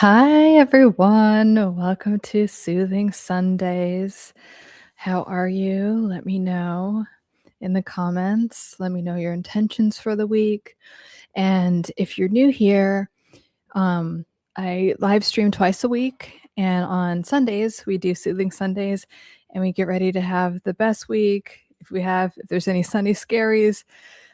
Hi, everyone. Welcome to Soothing Sundays. How are you? Let me know in the comments. Let me know your intentions for the week. And if you're new here, I live stream twice a week. And on Sundays, we do Soothing Sundays and we get ready to have the best week. If there's any Sunday scaries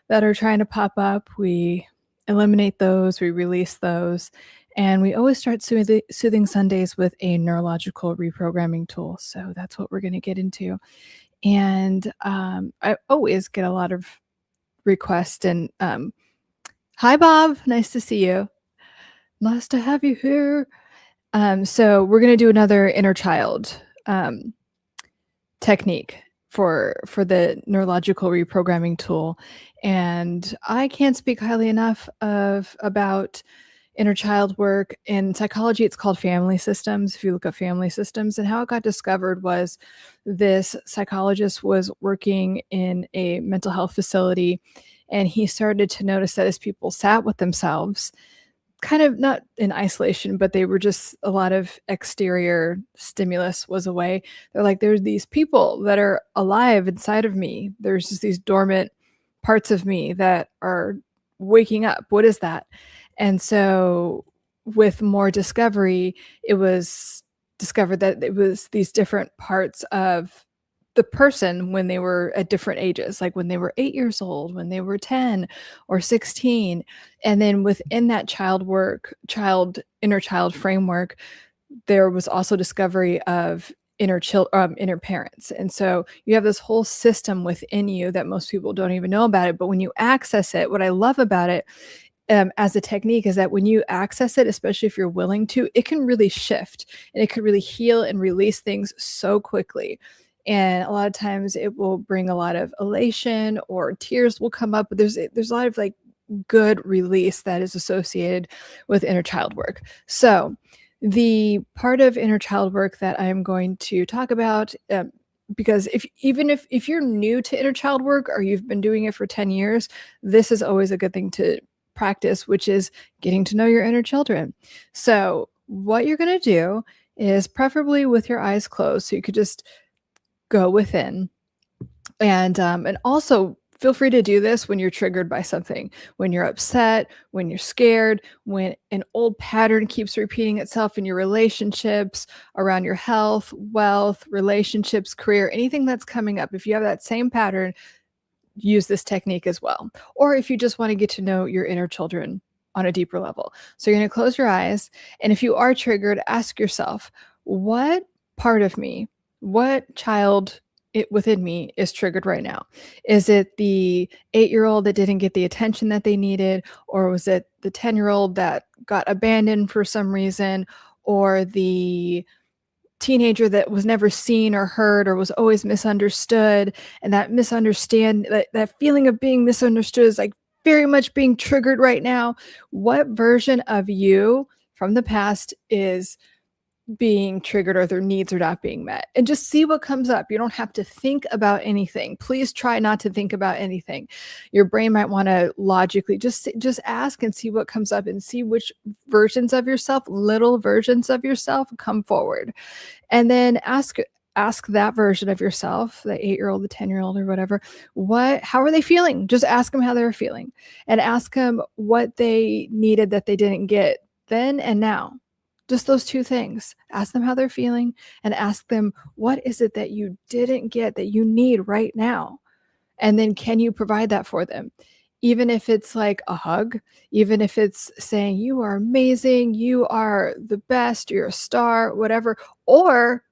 that are trying to pop up, we eliminate those, we release those. And we always start Soothing Sundays with a neurological reprogramming tool. So that's what we're going to get into. And I always get a lot of requests. And hi, Bob. Nice to see you. Nice to have you here. So we're going to do another inner child technique for the neurological reprogramming tool. And I can't speak highly enough about inner child work. In psychology, it's called family systems. If you look up family systems, and how it got discovered was this psychologist was working in a mental health facility, and he started to notice that as people sat with themselves, kind of not in isolation, but they were just a lot of exterior stimulus was away. They're like, there's these people that are alive inside of me. There's just these dormant parts of me that are waking up. What is that? And so with more discovery, it was discovered that it was these different parts of the person when they were at different ages, like when they were 8 years old, when they were 10 or 16. And then within that inner child framework, there was also discovery of inner parents. And so you have this whole system within you that most people don't even know about it. But when you access it, what I love about it as a technique is that when you access it, especially if you're willing to, it can really shift and it could really heal and release things so quickly. And a lot of times it will bring a lot of elation or tears will come up, but there's a lot of like good release that is associated with inner child work. So the part of inner child work that I'm going to talk about, because if you're new to inner child work or you've been doing it for 10 years, this is always a good thing to practice, which is getting to know your inner children. So what you're going to do is, preferably with your eyes closed, so you could just go within, and also feel free to do this when you're triggered by something, when you're upset, when you're scared, when an old pattern keeps repeating itself in your relationships, around your health, wealth, relationships, career, anything that's coming up. If you have that same pattern, use this technique as well. Or if you just want to get to know your inner children on a deeper level. So you're going to close your eyes. And if you are triggered, ask yourself, what part of me, what child within me is triggered right now? Is it the 8-year-old that didn't get the attention that they needed? Or was it the 10-year-old that got abandoned for some reason? Or the teenager that was never seen or heard or was always misunderstood? And that feeling of being misunderstood is like very much being triggered right now. What version of you from the past is being triggered, or their needs are not being met? And just see what comes up. You don't have to think about anything. Please try not to think about anything. Your brain might want to logically just ask and see what comes up, and see which versions of yourself, little versions of yourself, come forward. And then ask that version of yourself, the 8-year-old, the 10-year-old, or whatever, how are they feeling? Just ask them how they're feeling, and ask them what they needed that they didn't get then and now. Just those two things. Ask them how they're feeling, and ask them, what is it that you didn't get that you need right now? And then can you provide that for them? Even if it's like a hug, even if it's saying, you are amazing, you are the best, you're a star, whatever. Or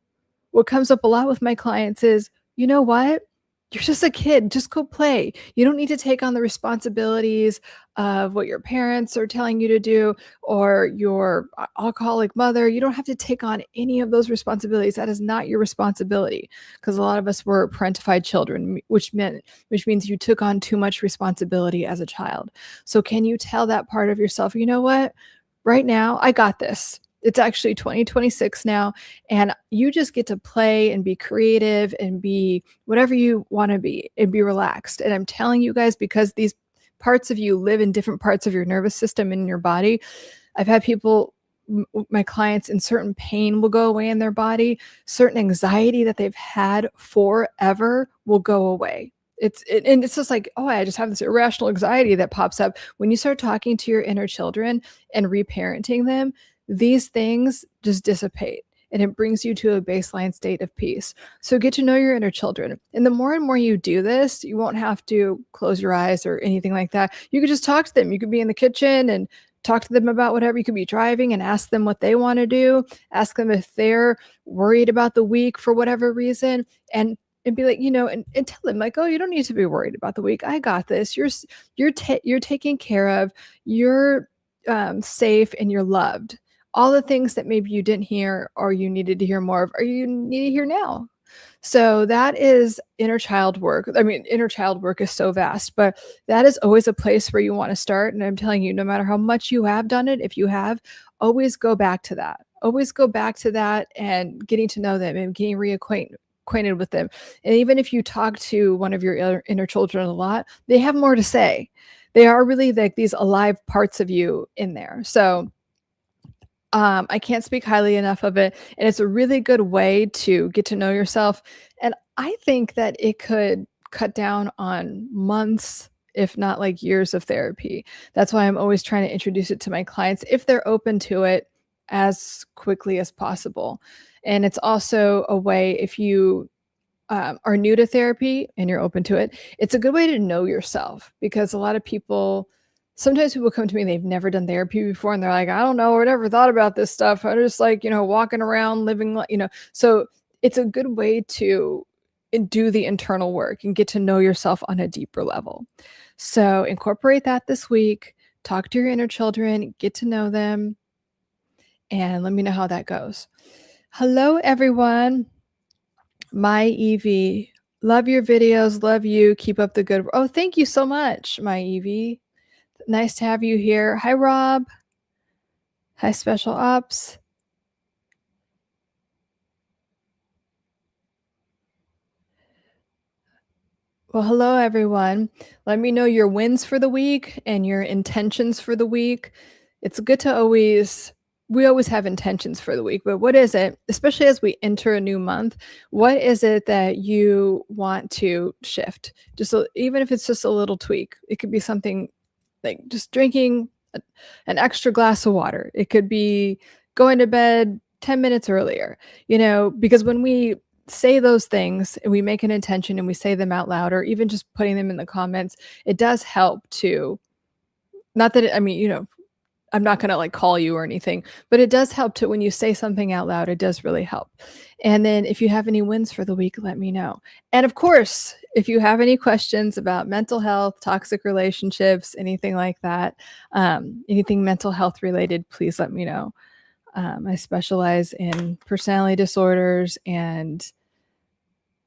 what comes up a lot with my clients is, you know what? You're just a kid. Just go play. You don't need to take on the responsibilities of what your parents are telling you to do, or your alcoholic mother. You don't have to take on any of those responsibilities. That is not your responsibility, because a lot of us were parentified children, which means you took on too much responsibility as a child. So can you tell that part of yourself, you know what? Right now, I got this. It's actually 2026 now, and you just get to play and be creative and be whatever you want to be and be relaxed. And I'm telling you guys, because these parts of you live in different parts of your nervous system and in your body, I've had people my clients, and certain pain will go away in their body. Certain anxiety that they've had forever will go away. And it's just like, oh, I just have this irrational anxiety that pops up. When you start talking to your inner children and reparenting them, these things just dissipate, and it brings you to a baseline state of peace. So get to know your inner children. And the more and more you do this, you won't have to close your eyes or anything like that. You could just talk to them. You could be in the kitchen and talk to them about whatever. You could be driving and ask them what they want to do. Ask them if they're worried about the week for whatever reason. And be like, and tell them like, oh, you don't need to be worried about the week. I got this. You're taken care of. You're safe and you're loved. All the things that maybe you didn't hear or you needed to hear more of, or you need to hear now. So that is inner child work. I mean, inner child work is so vast, but that is always a place where you want to start. And I'm telling you, no matter how much you have done it, if you have, always go back to that. Always go back to that and getting to know them and getting reacquainted with them. And even if you talk to one of your inner children a lot, they have more to say. They are really like these alive parts of you in there. So I can't speak highly enough of it. And it's a really good way to get to know yourself. And I think that it could cut down on months, if not like years of therapy. That's why I'm always trying to introduce it to my clients if they're open to it as quickly as possible. And it's also a way, if you are new to therapy and you're open to it, it's a good way to know yourself, because a lot of people, sometimes people come to me and they've never done therapy before, and they're like, I don't know, I never thought about this stuff. I'm just like, walking around living, so it's a good way to do the internal work and get to know yourself on a deeper level. So incorporate that this week, talk to your inner children, get to know them, and let me know how that goes. Hello, everyone. My Evie, love your videos, love you, keep up the good. Oh, thank you so much, my Evie. Nice to have you here. Hi, Rob. Hi, Special Ops. Well, hello, everyone. Let me know your wins for the week and your intentions for the week. It's good to we always have intentions for the week, but what is it, especially as we enter a new month, what is it that you want to shift? Even if it's just a little tweak, it could be something like just drinking an extra glass of water. It could be going to bed 10 minutes earlier, because when we say those things and we make an intention and we say them out loud, or even just putting them in the comments, it does help to, not that I'm not going to like call you or anything, but it does help to, when you say something out loud, it does really help. And then if you have any wins for the week, let me know. And of course, if you have any questions about mental health, toxic relationships, anything like that, anything mental health related, please let me know. I specialize in personality disorders and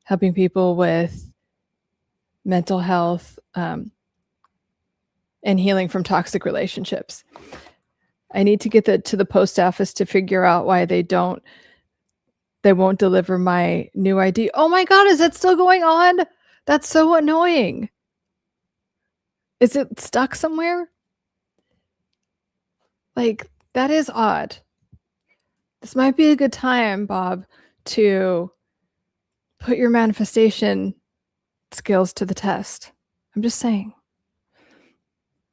helping people with mental health and healing from toxic relationships. I need to get to the post office to figure out why they won't deliver my new ID. Oh my God, is that still going on? That's so annoying. Is it stuck somewhere? Like, that is odd. This might be a good time, Bob, to put your manifestation skills to the test. I'm just saying.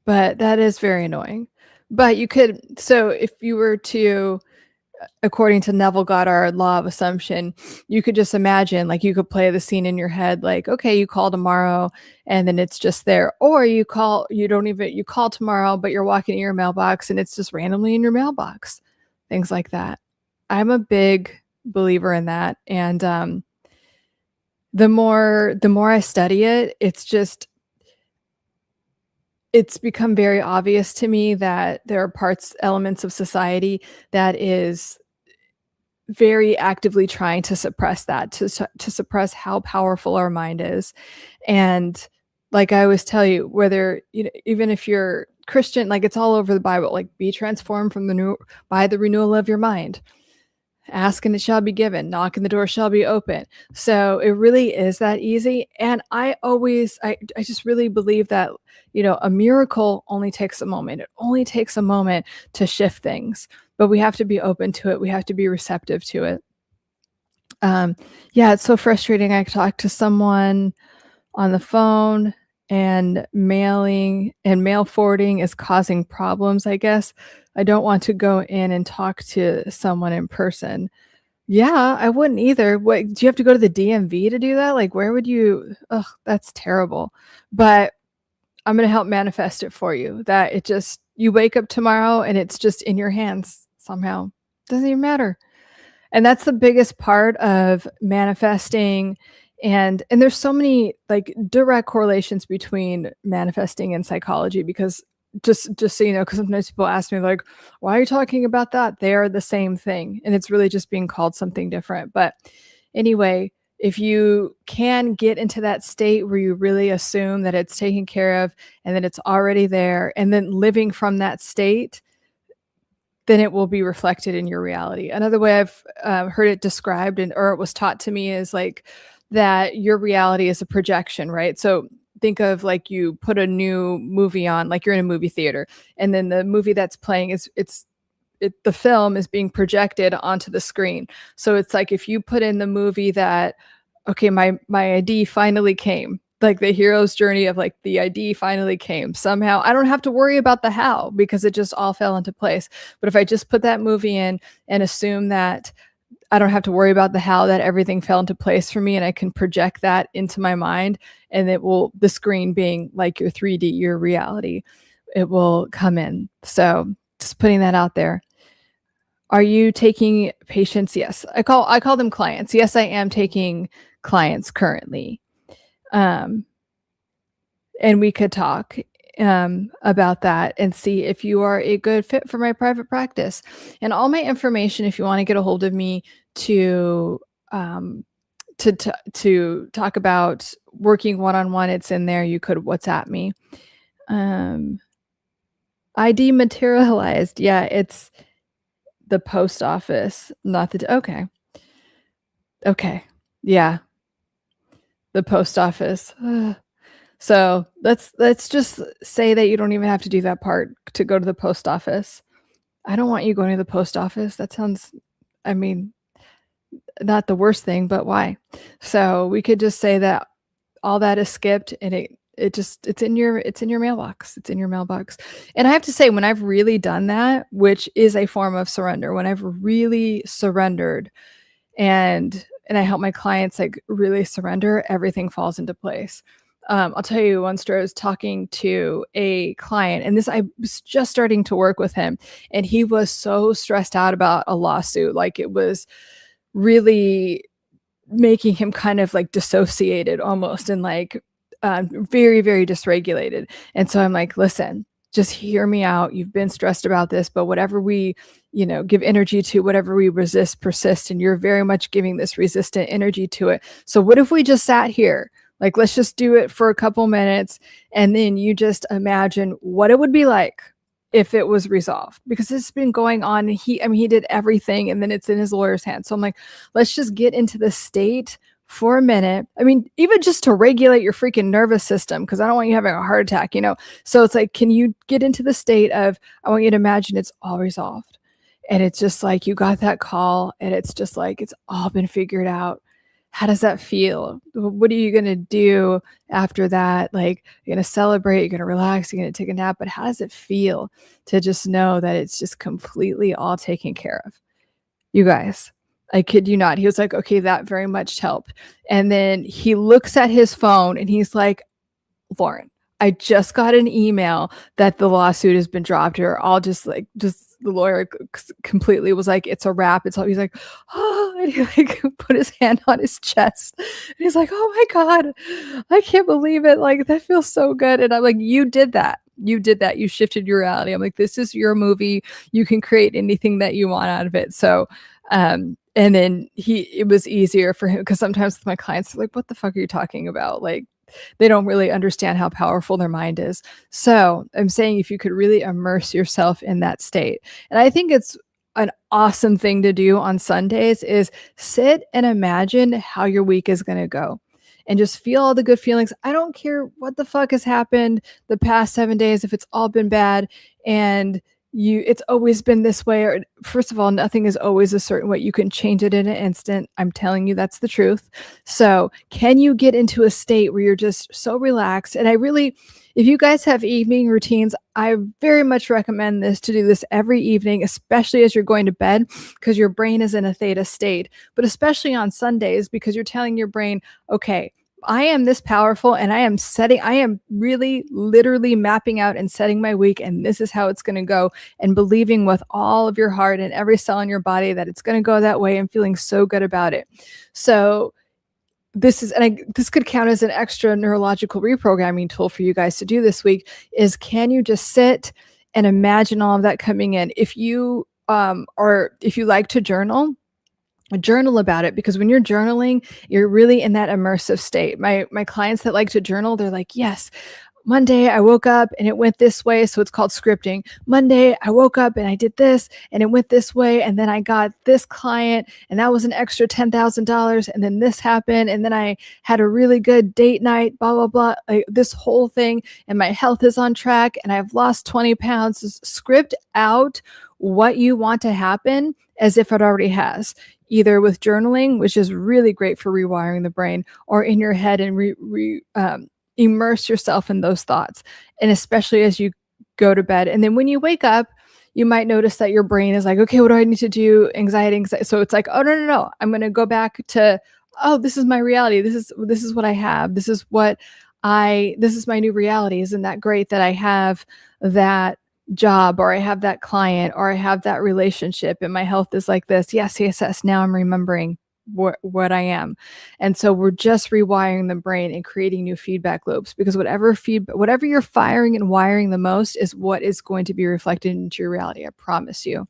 But that is very annoying. But you could, so if you were to, according to Neville Goddard law of assumption, you could just imagine, like, you could play the scene in your head, like, okay, you call tomorrow and then it's just there. Or you call tomorrow, but you're walking in your mailbox and it's just randomly in your mailbox. Things like that. I'm a big believer in that. And the more I study it, it's become very obvious to me that there are elements of society that is very actively trying to suppress that, to suppress how powerful our mind is. And like I always tell you, whether, even if you're Christian, like, it's all over the Bible, like, be transformed by the renewal of your mind. Ask and it shall be given. Knock and the door shall be open. So it really is that easy. And I just really believe that, a miracle only takes a moment. It only takes a moment to shift things, but we have to be open to it. We have to be receptive to it. Yeah, it's so frustrating. I talked to someone on the phone and mail forwarding is causing problems, I guess. I don't want to go in and talk to someone in person. Yeah, I wouldn't either. What, do you have to go to the DMV to do that? Like, where would you? Ugh, that's terrible. But I'm going to help manifest it for you, that you wake up tomorrow and it's just in your hands somehow. Doesn't even matter. And that's the biggest part of manifesting. And there's so many like direct correlations between manifesting and psychology, because just so you know, because sometimes people ask me like, why are you talking about that? They are the same thing. And it's really just being called something different. But anyway, if you can get into that state where you really assume that it's taken care of and that it's already there, and then living from that state, then it will be reflected in your reality. Another way I've heard it described, or it was taught to me, is like that your reality is a projection, right? So think of like you put a new movie on, like you're in a movie theater, and then the movie that's playing the film is being projected onto the screen. So it's like if you put in the movie that, okay, my ID finally came, like the hero's journey of like the ID finally came somehow. I don't have to worry about the how, because it just all fell into place. But if I just put that movie in and assume that I don't have to worry about the how, that everything fell into place for me, and I can project that into my mind, and the screen being like your 3D, your reality, it will come in. So just putting that out there. Are you taking patients? Yes. I call them clients. Yes, I am taking clients currently. And we could talk about that and see if you are a good fit for my private practice. And all my information, if you want to get a hold of me to talk about working one-on-one, it's in there. You could WhatsApp me. ID materialized. Yeah, it's the post office, not the okay. Yeah, the post office. So let's just say that you don't even have to do that part to go to the post office. I don't want you going to the post office. That sounds, I mean, not the worst thing, but why? So we could just say that all that is skipped, and it's in your mailbox. It's in your mailbox. And I have to say, when I've really done that, which is a form of surrender, when I've really surrendered and I help my clients like really surrender, everything falls into place. I'll tell you one story. I was talking to a client, and I was just starting to work with him, and he was so stressed out about a lawsuit. Like, it was really making him kind of like dissociated almost, and like very, very dysregulated. And so I'm like, listen, just hear me out. You've been stressed about this, but whatever we, give energy to, whatever we resist persists, and you're very much giving this resistant energy to it. So what if we just sat here? Like, let's just do it for a couple minutes, and then you just imagine what it would be like if it was resolved, because it's been going on. And he did everything, and then it's in his lawyer's hands. So I'm like, let's just get into the state for a minute. I mean, even just to regulate your freaking nervous system, because I don't want you having a heart attack, So it's like, can you get into the state of, I want you to imagine it's all resolved. And it's just like, you got that call, and it's just like, it's all been figured out. How does that feel? What are you going to do after that? Like, you're going to celebrate, you're going to relax, you're going to take a nap, but how does it feel to just know that it's just completely all taken care of? You guys, I kid you not. He was like, okay, that very much helped. And then he looks at his phone and he's like, Lauren, I just got an email that the lawsuit has been dropped, or all just the lawyer completely was like, it's a wrap. It's all, he's like, oh, and he like put his hand on his chest. And he's like, oh my God, I can't believe it. Like, that feels so good. And I'm like, you did that. You did that. You shifted your reality. I'm like, this is your movie. You can create anything that you want out of it. So, and then it was easier for him, because sometimes my clients are like, what the fuck are you talking about? Like, they don't really understand how powerful their mind is. So I'm saying, if you could really immerse yourself in that state. And I think it's an awesome thing to do on Sundays is sit and imagine how your week is going to go and just feel all the good feelings. I don't care what the fuck has happened the past 7 days, if it's all been bad and it's always been this way, or first of all, nothing is always a certain way. You can change it in an instant. I'm telling you, that's the truth. So can you get into a state where you're just so relaxed? And if you guys have evening routines, I very much recommend to do this every evening, especially as you're going to bed, because your brain is in a theta state, but especially on Sundays, because you're telling your brain, okay, I am this powerful and I am really literally mapping out and setting my week, and this is how it's going to go, and believing with all of your heart and every cell in your body that it's going to go that way and feeling so good about it. So this could count as an extra neurological reprogramming tool for you guys to do this week is, can you just sit and imagine all of that coming in? If you like to journal about it, because when you're journaling, you're really in that immersive state. My clients that like to journal, they're like, yes, Monday I woke up and it went this way. So it's called scripting. Monday I woke up and I did this and it went this way. And then I got this client and that was an extra $10,000. And then this happened. And then I had a really good date night, blah, blah, blah. This whole thing, and my health is on track and I've lost 20 pounds. Script out what you want to happen as if it already has, either with journaling, which is really great for rewiring the brain, or in your head, and immerse yourself in those thoughts. And especially as you go to bed. And then when you wake up, you might notice that your brain is like, okay, what do I need to do? Anxiety. So it's like, oh, no. I'm going to go back to, oh, this is my reality. This is what I have. This is my new reality. Isn't that great that I have that job, or I have that client, or I have that relationship, and my health is like this. Yes. Now I'm remembering what I am. And so we're just rewiring the brain and creating new feedback loops, because whatever you're firing and wiring the most is what is going to be reflected into your reality. I promise you.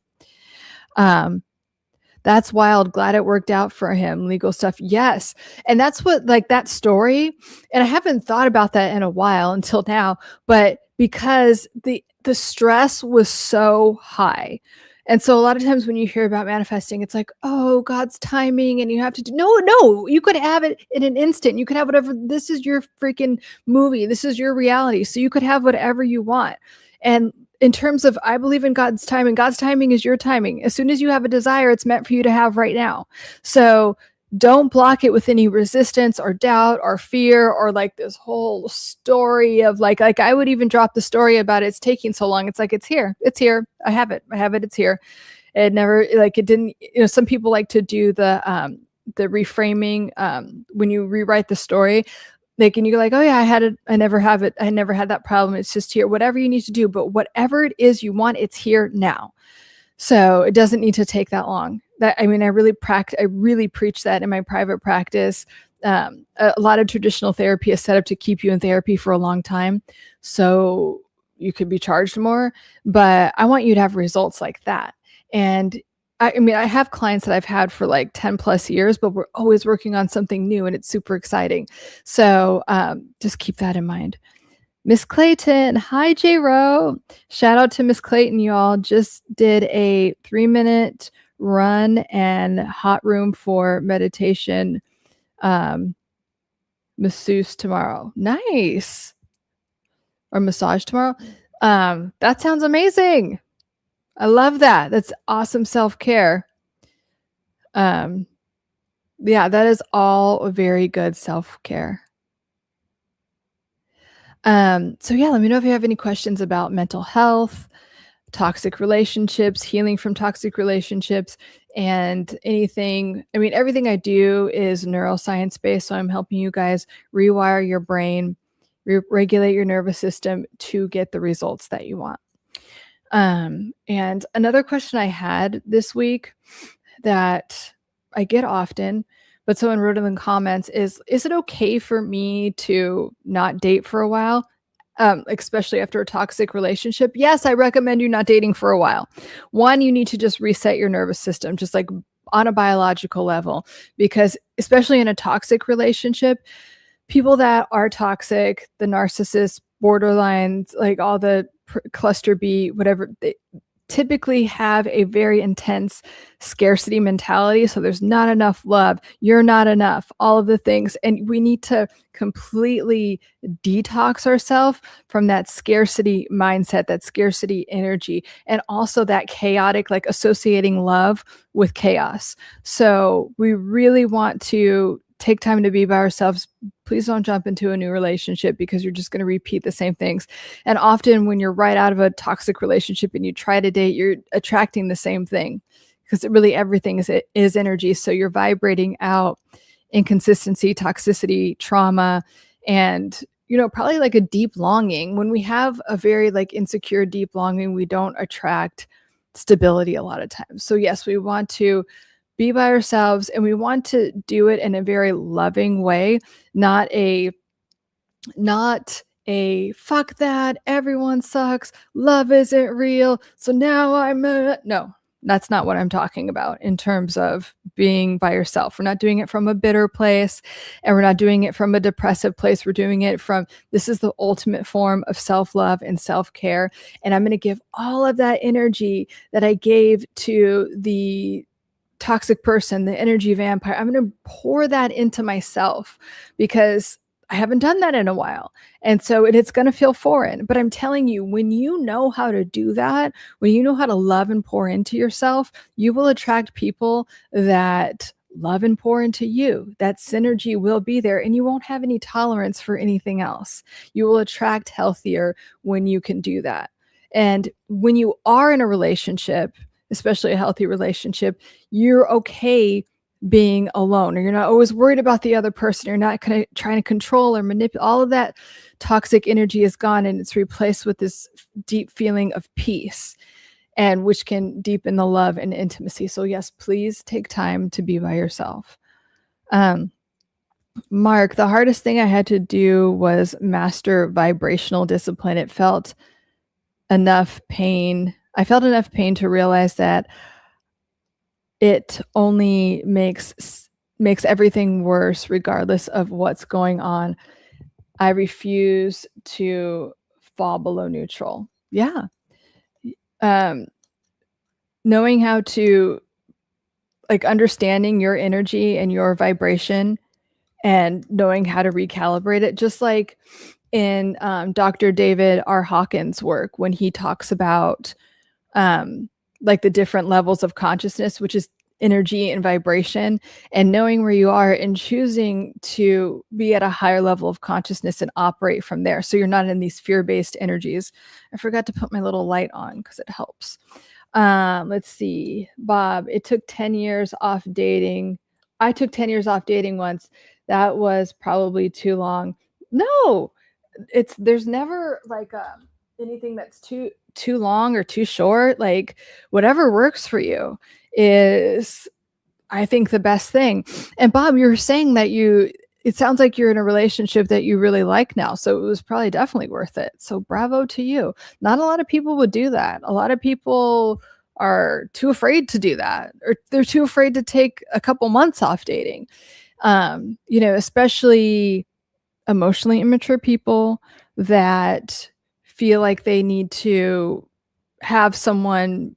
That's wild. Glad it worked out for him. Legal stuff. Yes. And that's what, like, that story. And I haven't thought about that in a while until now, but because the stress was so high. And so a lot of times when you hear about manifesting, it's like, oh, God's timing, and you have to do, no, you could have it in an instant. You could have whatever. This is your freaking movie. This is your reality. So you could have whatever you want. And in terms of, I believe in God's timing. God's timing is your timing. As soon as you have a desire, it's meant for you to have right now. So don't block it with any resistance or doubt or fear, or like this whole story of like I would even drop the story about it's taking so long. It's like, it's here. I have it. It's here. It never, like, it didn't, some people like to do the reframing when you rewrite the story. Like, and you go like, oh yeah, I never had that problem. It's just here. Whatever you need to do, but whatever it is you want, it's here now. So it doesn't need to take that long. I really preach that in my private practice. A lot of traditional therapy is set up to keep you in therapy for a long time, so you could be charged more. But I want you to have results like that. And I have clients that I've had for like 10 plus years, but we're always working on something new, and it's super exciting. So just keep that in mind. Miss Clayton, hi J-Ro. Shout out to Miss Clayton, y'all. Just did a 3-minute run and hot room for meditation masseuse tomorrow. Nice. Or massage tomorrow. That sounds amazing. I love that. That's awesome self-care. Yeah, that is all very good self-care. So yeah, let me know if you have any questions about mental health, toxic relationships, healing from toxic relationships, and anything. Everything I do is neuroscience based. So I'm helping you guys rewire your brain, regulate your nervous system to get the results that you want. And another question I had this week that I get often, but someone wrote in the comments is it okay for me to not date for a while? Especially after a toxic relationship? Yes, I recommend you not dating for a while. One, you need to just reset your nervous system, just like on a biological level, because especially in a toxic relationship, people that are toxic, the narcissists, borderlines, like all the cluster B, whatever, typically have a very intense scarcity mentality. So there's not enough love, you're not enough, all of the things. And we need to completely detox ourselves from that scarcity mindset, that scarcity energy, and also that chaotic, like associating love with chaos. So we really want to take time to be by ourselves. Please don't jump into a new relationship because you're just going to repeat the same things. And often when you're right out of a toxic relationship and you try to date, you're attracting the same thing because really everything is energy. So you're vibrating out inconsistency, toxicity, trauma, and probably like a deep longing. When we have a very like insecure, deep longing, we don't attract stability a lot of times. So yes, we want to be by ourselves, and we want to do it in a very loving way, not a fuck that, everyone sucks, love isn't real, so now no, that's not what I'm talking about in terms of being by yourself. We're not doing it from a bitter place, and we're not doing it from a depressive place. We're doing it from, this is the ultimate form of self-love and self-care, and I'm going to give all of that energy that I gave to the toxic person, the energy vampire, I'm going to pour that into myself because I haven't done that in a while. And so it's going to feel foreign. But I'm telling you, when you know how to do that, when you know how to love and pour into yourself, you will attract people that love and pour into you. That synergy will be there, and you won't have any tolerance for anything else. You will attract healthier when you can do that. And when you are in a relationship, especially a healthy relationship, you're okay being alone, or you're not always worried about the other person. You're not kind of trying to control or manipulate. All of that toxic energy is gone, and it's replaced with this deep feeling of peace, and which can deepen the love and intimacy. So yes, please take time to be by yourself. Mark, the hardest thing I had to do was master vibrational discipline. It felt enough pain. I felt enough pain to realize that it only makes everything worse regardless of what's going on. I refuse to fall below neutral. Yeah. Knowing how to, like, understanding your energy and your vibration and knowing how to recalibrate it, just like in Dr. David R. Hawkins' work, when he talks about like the different levels of consciousness, which is energy and vibration, and knowing where you are and choosing to be at a higher level of consciousness and operate from there. So you're not in these fear-based energies. I forgot to put my little light on because it helps. Let's see. Bob, it took 10 years off dating. I took 10 years off dating once. That was probably too long. No, there's never like anything that's too long or too short. Like, whatever works for you is, I think, the best thing. And Bob, you were saying that it sounds like you're in a relationship that you really like now, so it was probably definitely worth it. So bravo to you. Not a lot of people would do that. A lot of people are too afraid to do that, or they're too afraid to take a couple months off dating. Especially emotionally immature people that feel like they need to have someone,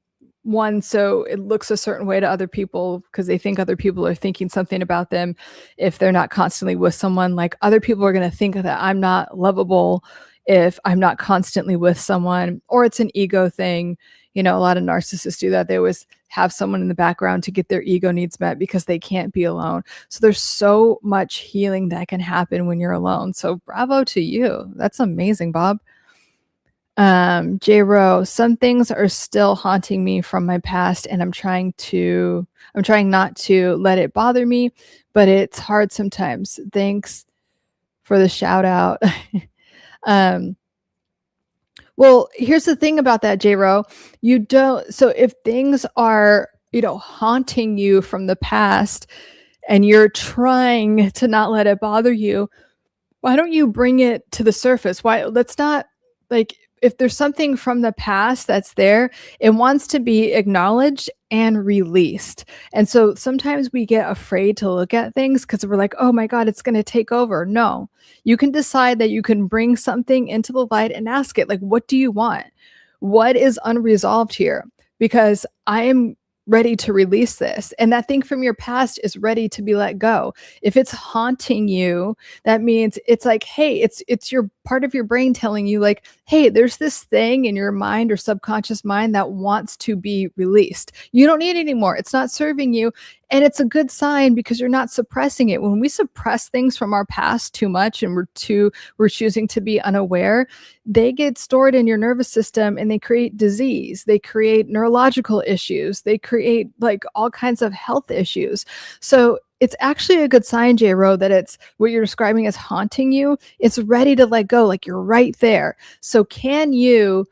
so it looks a certain way to other people because they think other people are thinking something about them. If they're not constantly with someone, like, other people are going to think that I'm not lovable if I'm not constantly with someone, or it's an ego thing. A lot of narcissists do that. They always have someone in the background to get their ego needs met because they can't be alone. So there's so much healing that can happen when you're alone. So bravo to you. That's amazing, Bob. J. Rowe, some things are still haunting me from my past, and I'm trying not to let it bother me, but it's hard sometimes. Thanks for the shout out. Well, here's the thing about that, J. Rowe. So if things are, haunting you from the past and you're trying to not let it bother you, why don't you bring it to the surface? Let's not, like, if there's something from the past that's there, it wants to be acknowledged and released. And so sometimes we get afraid to look at things because we're like, oh my God, it's going to take over. No, you can decide that you can bring something into the light and ask it, like, what do you want? What is unresolved here? because I am ready to release this. And that thing from your past is ready to be let go. If it's haunting you, that means it's like, hey, it's your part of your brain telling you like, hey, there's this thing in your mind or subconscious mind that wants to be released. You don't need it anymore. It's not serving you. And it's a good sign because you're not suppressing it. When we suppress things from our past too much and we're choosing to be unaware, they get stored in your nervous system and they create disease. They create neurological issues. They create like all kinds of health issues. So it's actually a good sign, J-Ro, that it's what you're describing as haunting you. It's ready to let go, like you're right there. So can you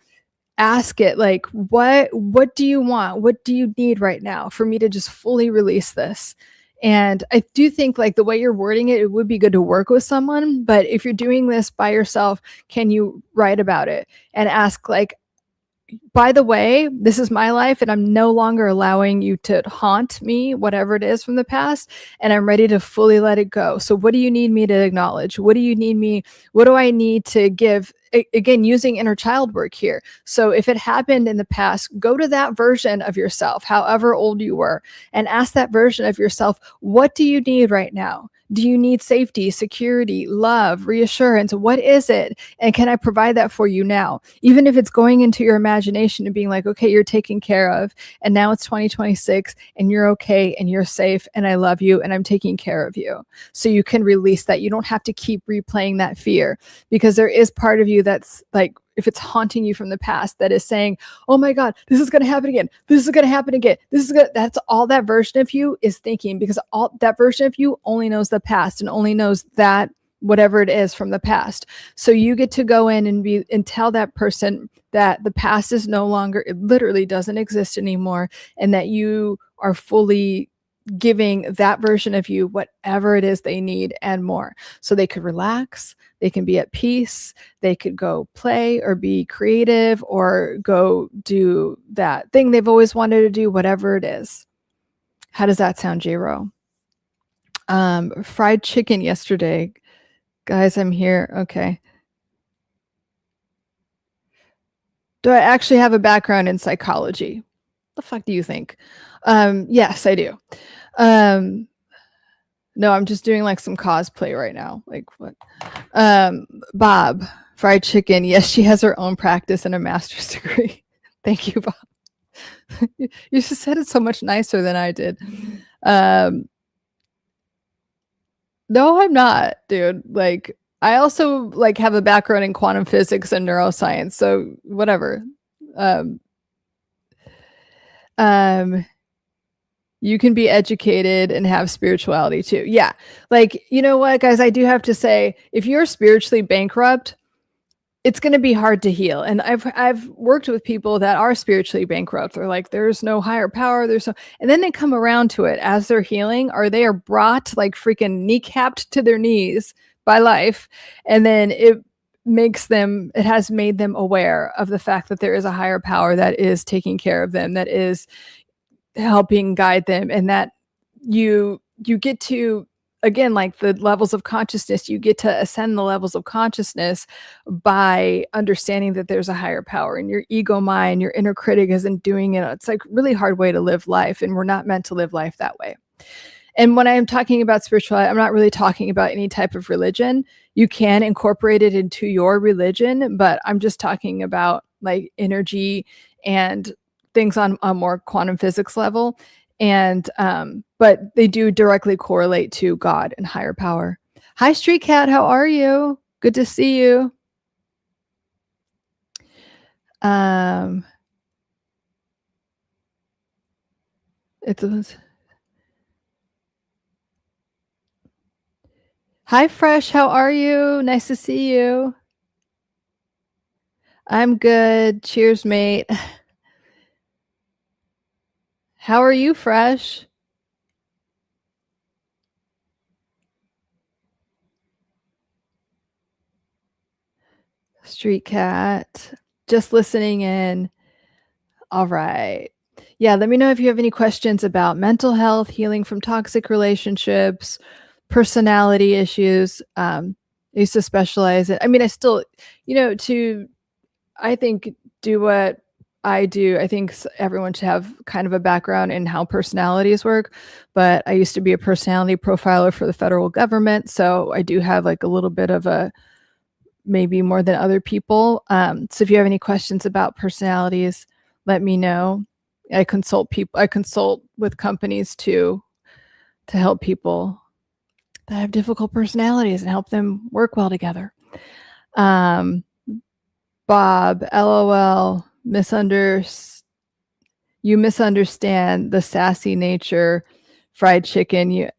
ask it like, what do you want? What do you need right now for me to just fully release this? And I do think like the way you're wording it, it would be good to work with someone. But if you're doing this by yourself, can you write about it and ask like, by the way, this is my life and I'm no longer allowing you to haunt me, whatever it is from the past, and I'm ready to fully let it go. So what do you need me to acknowledge? What do I need to give? Again, using inner child work here. So if it happened in the past, go to that version of yourself, however old you were, and ask that version of yourself, what do you need right now? Do you need safety, security, love, reassurance? What is it? And can I provide that for you now? Even if it's going into your imagination and being like, okay, you're taken care of. And now it's 2026 and you're okay and you're safe and I love you and I'm taking care of you. So you can release that. You don't have to keep replaying that fear because there is part of you that's like, if it's haunting you from the past, that is saying, oh my God, this is going to happen again. This is going to happen again. That's all that version of you is thinking, because all that version of you only knows the past and only knows that whatever it is from the past. So you get to go in and tell that person that the past is no longer, it literally doesn't exist anymore. And that you are fully giving that version of you whatever it is they need and more. So they could relax, they can be at peace, they could go play or be creative or go do that thing they've always wanted to do, whatever it is. How does that sound, J-Ro? Fried chicken yesterday. Guys, I'm here. Okay. Do I actually have a background in psychology? The fuck do you think? Yes, I do. No, I'm just doing like some cosplay right now. Like what? Bob, fried chicken. Yes, she has her own practice and a master's degree. Thank you, Bob. You just said it so much nicer than I did. No, I'm not, dude. Like, I also like have a background in quantum physics and neuroscience, so whatever. You can be educated and have spirituality too. Yeah. Like, you know what, guys, I do have to say, if you're spiritually bankrupt, it's going to be hard to heal. And I've worked with people that are spiritually bankrupt. They're like, there's no higher power. And then they come around to it as they're healing, or they are brought like freaking kneecapped to their knees by life. And then it has made them aware of the fact that there is a higher power that is taking care of them, that is helping guide them, and that you get to, again, like the levels of consciousness, you get to ascend the levels of consciousness by understanding that there's a higher power, and your ego mind, your inner critic isn't doing it. It's like really hard way to live life, and we're not meant to live life that way. And when I am talking about spirituality, I'm not really talking about any type of religion. You can incorporate it into your religion, but I'm just talking about like energy and things on a more quantum physics level. And but they do directly correlate to God and higher power. Hi, Street Cat, how are you? Good to see you. Hi, Fresh, how are you? Nice to see you. I'm good. Cheers, mate. How are you, Fresh? Street Cat, just listening in. All right. Yeah, let me know if you have any questions about mental health, healing from toxic relationships, personality issues. I used to specialize in, I mean, I still, I think do what I think everyone should have kind of a background in how personalities work, but I used to be a personality profiler for the federal government, so I do have like a little bit of a, maybe more than other people. So if you have any questions about personalities, let me know. I consult with companies to help people that have difficult personalities and help them work well together. Bob, LOL, you misunderstand the sassy nature, fried chicken. You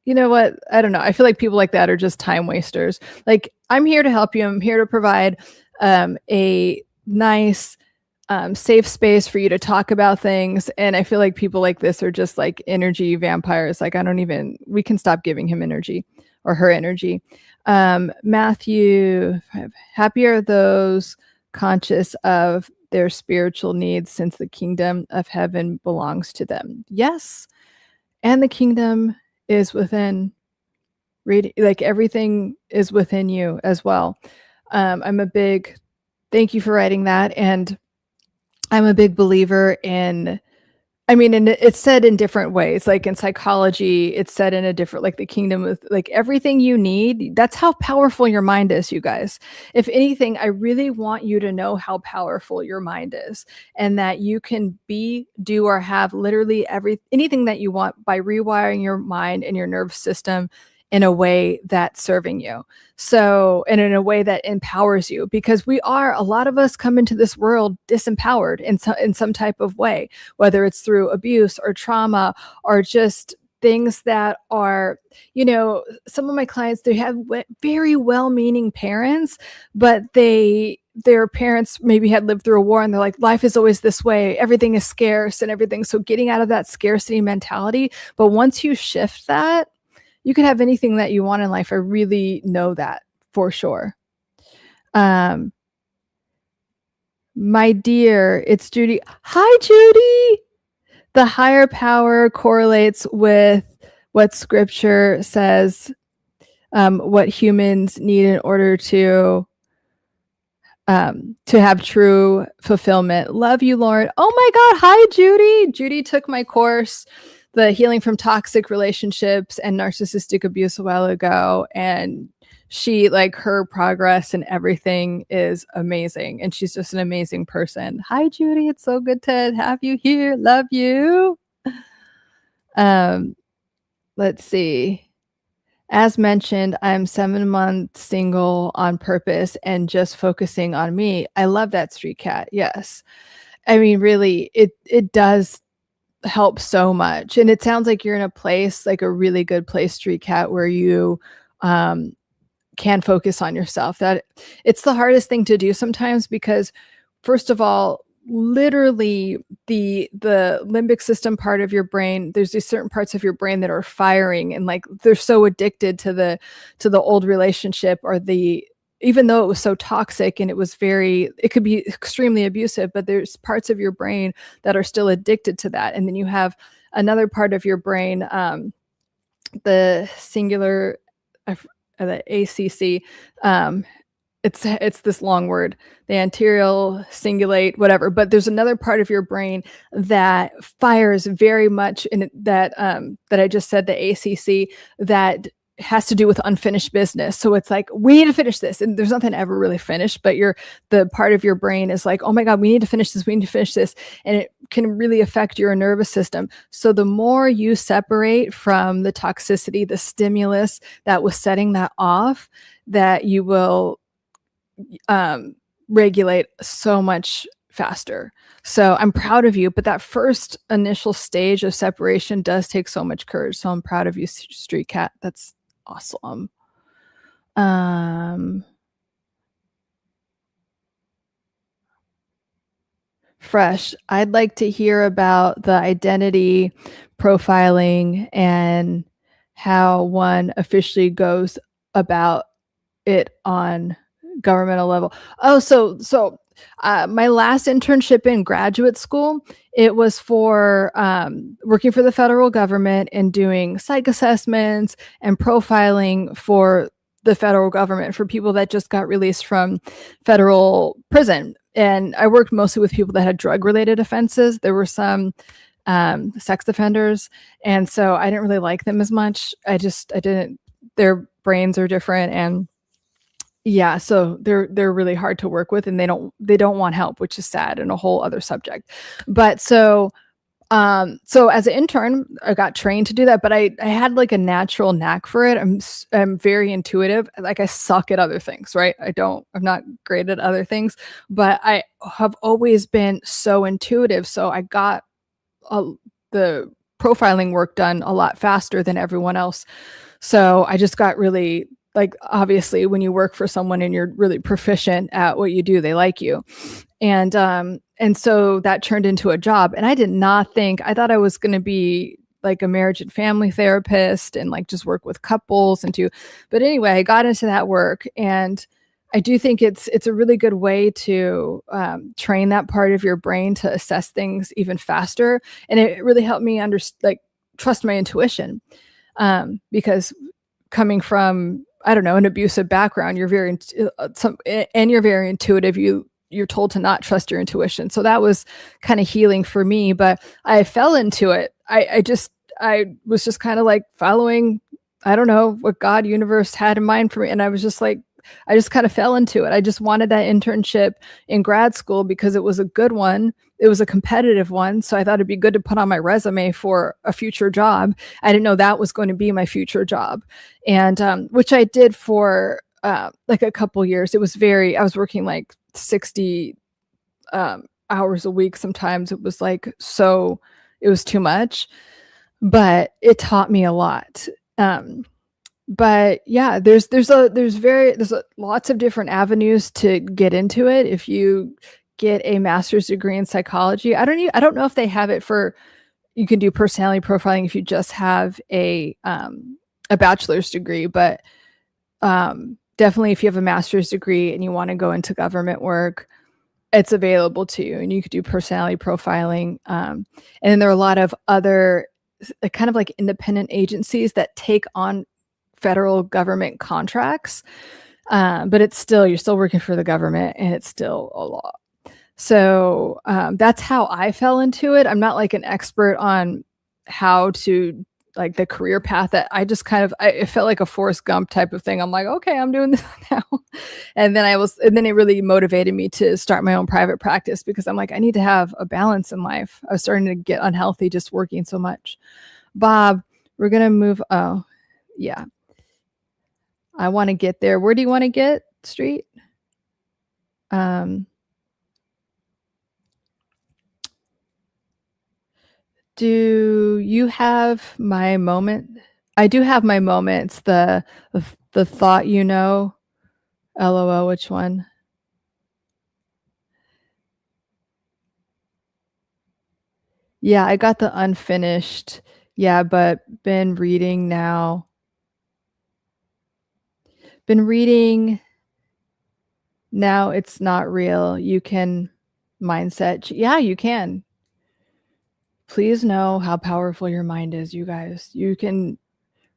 know what? I don't know. I feel like people like that are just time wasters. Like, I'm here to help you. I'm here to provide a nice, safe space for you to talk about things. And I feel like people like this are just like energy vampires. Like, we can stop giving him energy or her energy. Matthew, happy are those conscious of their spiritual needs, since the kingdom of heaven belongs to them. Yes. And the kingdom is within, like, everything is within you as well. Thank you for writing that. And I'm a big believer in, and it's said in different ways. Like in psychology, it's said in a different, like the kingdom of, like, everything you need. That's how powerful your mind is, you guys. If anything, I really want you to know how powerful your mind is, and that you can be, do, or have literally anything that you want by rewiring your mind and your nervous system in a way that's serving you. So, and in a way that empowers you, because a lot of us come into this world disempowered in some type of way, whether it's through abuse or trauma or just things that are, some of my clients, they have very well-meaning parents, but their parents maybe had lived through a war, and they're like, life is always this way, everything is scarce and everything. So getting out of that scarcity mentality. But once you shift that, you can have anything that you want in life. I really know that for sure. My dear, it's Judy. Hi, Judy. The higher power correlates with what scripture says, what humans need in order to have true fulfillment. Love you, Lauren. Oh my God. Hi, Judy. Judy took my course, the Healing from Toxic Relationships and Narcissistic Abuse, a while ago. And she, like, her progress and everything is amazing. And she's just an amazing person. Hi, Judy. It's so good to have you here. Love you. Let's see. As mentioned, I'm 7 months single on purpose and just focusing on me. I love that, Street Cat. Yes. Really, it does help so much. And it sounds like you're in a place, like a really good place, Street Cat, where you can focus on yourself. That it's the hardest thing to do sometimes, because first of all, literally the limbic system part of your brain, there's these certain parts of your brain that are firing, and like they're so addicted to the old relationship, or even though it was so toxic and it could be extremely abusive, but there's parts of your brain that are still addicted to that. And then you have another part of your brain, the singular, the ACC, it's this long word, the anterior cingulate, whatever. But there's another part of your brain that fires very much in that I just said, the ACC, that has to do with unfinished business. So it's like, we need to finish this, and there's nothing ever really finished, but the part of your brain is like, oh my God, we need to finish this, and it can really affect your nervous system. So the more you separate from the toxicity, the stimulus that was setting that off, that you will regulate so much faster. So I'm proud of you, but that first initial stage of separation does take so much courage. So I'm proud of you, Street Cat. That's awesome. Fresh, I'd like to hear about the identity profiling and how one officially goes about it on governmental level. Oh, so my last internship in graduate school, it was for working for the federal government and doing psych assessments and profiling for the federal government for people that just got released from federal prison. and I worked mostly with people that had drug-related offenses. There were some sex offenders, and so I didn't really like them as much. I didn't. Their brains are different, and yeah, so they're really hard to work with, and they don't want help, which is sad and a whole other subject. But so as an intern, I got trained to do that, but I had like a natural knack for it. I'm very intuitive. Like I suck at other things, right? I'm not great at other things, but I have always been so intuitive. So I got the profiling work done a lot faster than everyone else. So I just got really, like, obviously when you work for someone and you're really proficient at what you do, they like you. And so that turned into a job. And I did not think, I thought I was going to be like a marriage and family therapist and like just work with couples but anyway, I got into that work, and I do think it's a really good way to train that part of your brain to assess things even faster. And it really helped me trust my intuition, because coming from, I don't know, an abusive background, you're very intuitive. You're told to not trust your intuition. So that was kind of healing for me, but I fell into it. I was just kind of like following, I don't know, what God, universe had in mind for me. And I was just like, I just kind of fell into it. I just wanted that internship in grad school because it was a good one. It was a competitive one. So I thought it'd be good to put on my resume for a future job. I didn't know that was going to be my future job. And which I did for like a couple years. I was working like 60 hours a week. Sometimes it was like, it was too much, but it taught me a lot. But yeah, there's lots of different avenues to get into it. If you get a master's degree in psychology, I don't know if they have it you can do personality profiling if you just have a bachelor's degree, but definitely if you have a master's degree and you want to go into government work, it's available to you, and you could do personality profiling. And then there are a lot of other kind of like independent agencies that take on federal government contracts, but you're still working for the government, and it's still a lot. So that's how I fell into it. I'm not like an expert on how to, like, the career path that I just it felt like a Forrest Gump type of thing. I'm like, okay, I'm doing this now. And then it really motivated me to start my own private practice, because I'm like, I need to have a balance in life. I was starting to get unhealthy just working so much. Bob, we're going to move. Oh, yeah. I want to get there. Where do you want to get, Street? Do you have my moment? I do have my moments. The thought, LOL, which one? Yeah, I got the unfinished. Yeah, but been reading now. Been reading now. It's not real. You can mindset. Yeah, you can. Please know how powerful your mind is, you guys. You can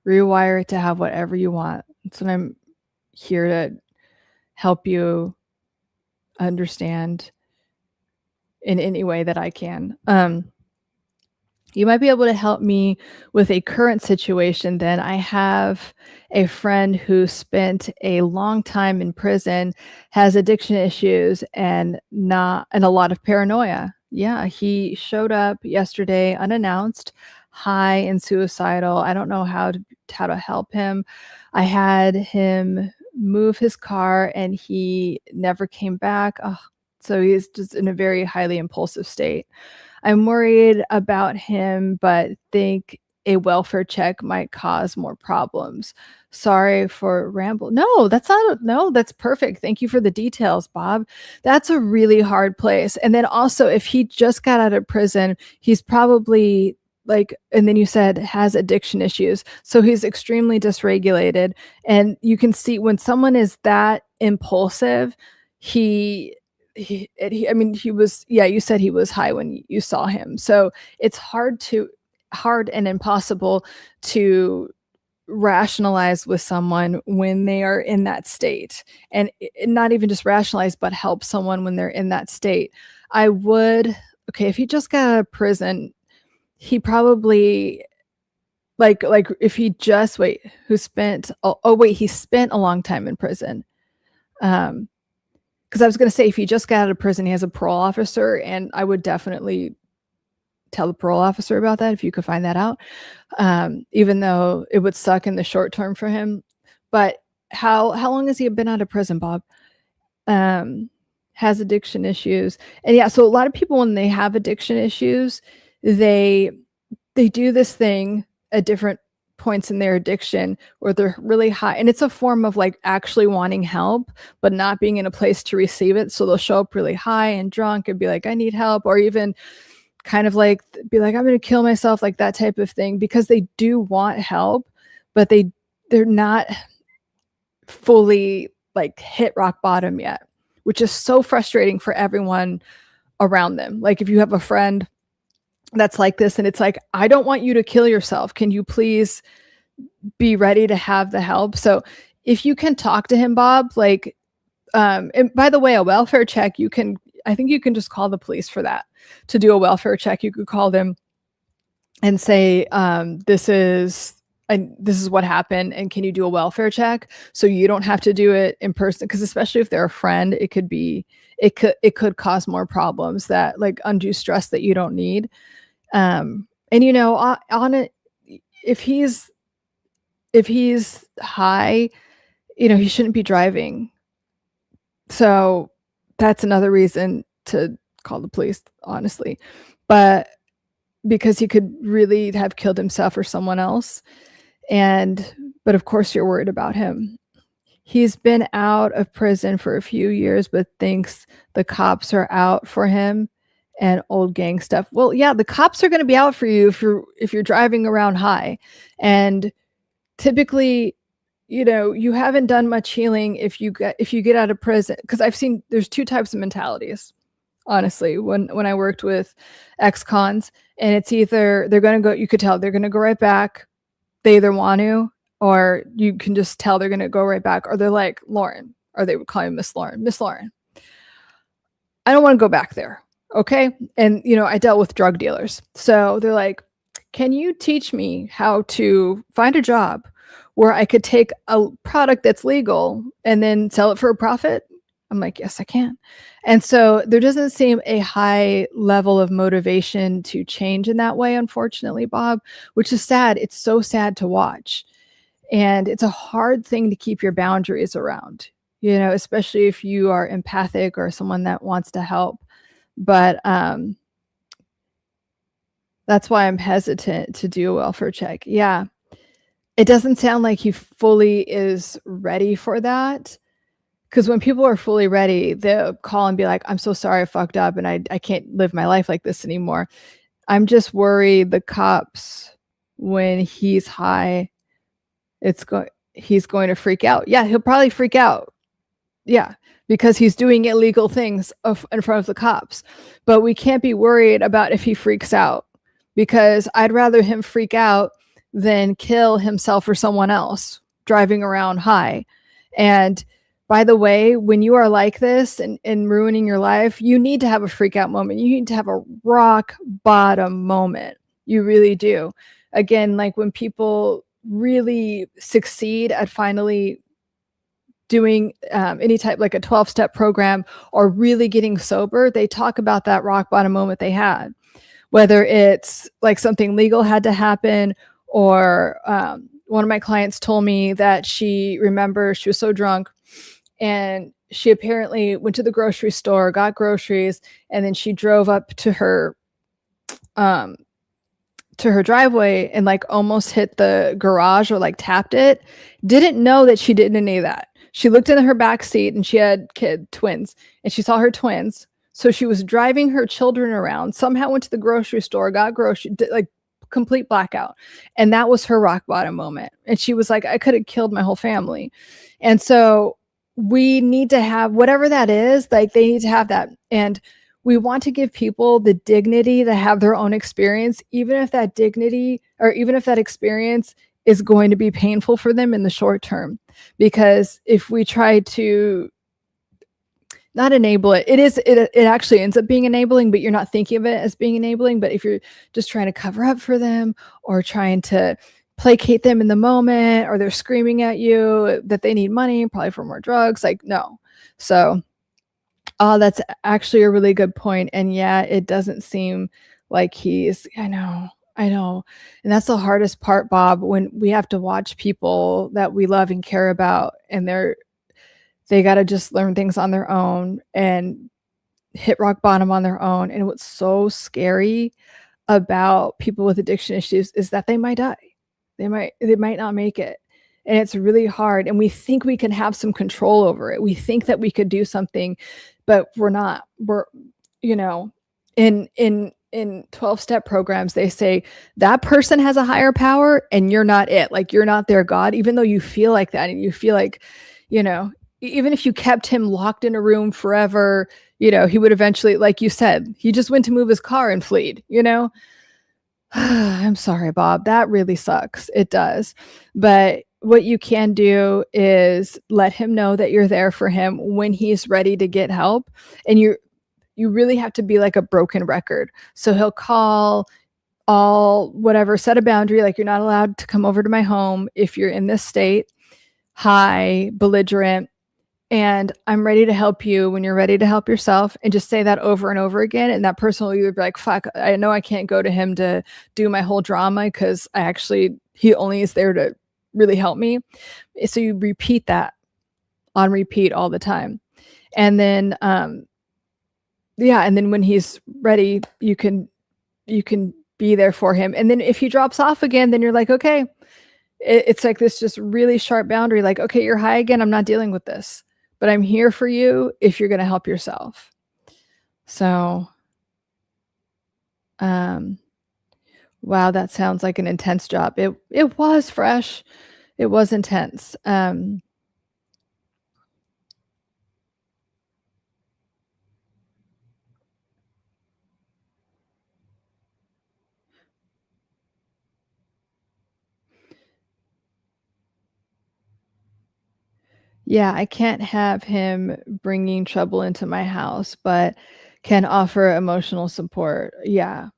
rewire it to have whatever you want. That's what I'm here to help you understand in any way that I can. You might be able to help me with a current situation. Then I have a friend who spent a long time in prison, has addiction issues, and a lot of paranoia. Yeah, he showed up yesterday unannounced, high and suicidal. I don't know how to help him. I had him move his car, and he never came back. Oh, so he's just in a very highly impulsive state. I'm worried about him, but think a welfare check might cause more problems. Sorry for ramble. No, that's perfect. Thank you for the details, Bob. That's a really hard place. And then also, if he just got out of prison, he's probably and then you said has addiction issues. So he's extremely dysregulated. And you can see when someone is that impulsive, he was, yeah, you said he was high when you saw him. So it's hard and impossible to rationalize with someone when they are in that state, and not even just rationalize, but help someone when they're in that state. I would, okay, if he just got out of prison, he probably, like if he just, wait, who spent, he spent a long time in prison. Because I was going to say, if he just got out of prison, he has a parole officer, and I would definitely tell the parole officer about that if you could find that out, even though it would suck in the short term for him. But how long has he been out of prison, Bob? Has addiction issues. And yeah, so a lot of people, when they have addiction issues, they do this thing at different points in their addiction where they're really high, and it's a form of like actually wanting help but not being in a place to receive it. So they'll show up really high and drunk and be like, I need help, or even kind of like be like, I'm going to kill myself, like that type of thing, because they do want help, but they're not fully like hit rock bottom yet, which is so frustrating for everyone around them. Like if you have a friend that's like this, and it's like, I don't want you to kill yourself, can you please be ready to have the help? So if you can talk to him, Bob, like, and by the way, a welfare check, I think you can just call the police for that, to do a welfare check. You could call them and say, this is what happened, and can you do a welfare check? So you don't have to do it in person, because especially if they're a friend, it could cause more problems, that like undue stress that you don't need. And on it, if he's high, he shouldn't be driving. So that's another reason to call the police, honestly. But because he could really have killed himself or someone else. But of course you're worried about him. He's been out of prison for a few years, but thinks the cops are out for him and old gang stuff. Well, yeah, the cops are going to be out for you if you're driving around high. And typically, you haven't done much healing if you get out of prison, because I've seen there's two types of mentalities, honestly, when I worked with ex-cons, and it's either they're going to go, you could tell they're going to go right back. They either want to, or you can just tell they're going to go right back, or they're like, Lauren, or they would call you Miss Lauren, I don't want to go back there. Okay. And, I dealt with drug dealers. So they're like, can you teach me how to find a job where I could take a product that's legal and then sell it for a profit? I'm like, yes, I can. And so there doesn't seem a high level of motivation to change in that way, unfortunately, Bob, which is sad. It's so sad to watch. And it's a hard thing to keep your boundaries around, especially if you are empathic or someone that wants to help. But that's why I'm hesitant to do a welfare check. Yeah. It doesn't sound like he fully is ready for that. Because when people are fully ready, they'll call and be like, I'm so sorry, I fucked up and I can't live my life like this anymore. I'm just worried the cops, when he's high, he's going to freak out. Yeah, he'll probably freak out. Yeah, because he's doing illegal things in front of the cops. But we can't be worried about if he freaks out, because I'd rather him freak out than kill himself or someone else driving around high. And by the way, when you are like this and ruining your life, you need to have a freak out moment. You need to have a rock bottom moment. You really do. Again, like when people really succeed at finally doing any type, like a 12-step program, or really getting sober, they talk about that rock bottom moment they had, whether it's like something legal had to happen, or one of my clients told me that she remembers she was so drunk and she apparently went to the grocery store, got groceries, and then she drove up to her driveway and like almost hit the garage, or like tapped it. Didn't know that she did any of that. She looked in her back seat and she had twins, and she saw her twins. So she was driving her children around, somehow went to the grocery store, got groceries, like complete blackout. And that was her rock bottom moment. And she was like, I could have killed my whole family. And so we need to have whatever that is, like they need to have that. And we want to give people the dignity to have their own experience, even if that dignity, or even if that experience is going to be painful for them in the short term. Because if we try to not enable it, it actually ends up being enabling, but you're not thinking of it as being enabling. But if you're just trying to cover up for them or trying to placate them in the moment, or they're screaming at you that they need money, probably for more drugs, like, no. So that's actually a really good point. And yeah, it doesn't seem like he's, I know. And that's the hardest part, Bob, when we have to watch people that we love and care about, and they got to just learn things on their own and hit rock bottom on their own. And what's so scary about people with addiction issues is that they might die. They might not make it. And it's really hard. And we think we can have some control over it. We think that we could do something, but we're not. We're, in 12-step programs, they say that person has a higher power and you're not it. Like, you're not their God, even though you feel like that. And you feel like, even if you kept him locked in a room forever, he would eventually, like you said, he just went to move his car and fled, I'm sorry, Bob. That really sucks. It does. But what you can do is let him know that you're there for him when he's ready to get help. And you really have to be like a broken record. So he'll call, set a boundary, like, you're not allowed to come over to my home if you're in this state, high, belligerent, and I'm ready to help you when you're ready to help yourself. And just say that over and over again. And that person will either be like, fuck, I know I can't go to him to do my whole drama because he only is there to really help me. So you repeat that on repeat all the time. And then, and then when he's ready, you can be there for him. And then if he drops off again, then you're like, okay, it's like this just really sharp boundary. Like, okay, you're high again. I'm not dealing with this, but I'm here for you if you're going to help yourself. So, wow, that sounds like an intense job. It was fresh. It was intense. Yeah, I can't have him bringing trouble into my house, but can offer emotional support. Yeah.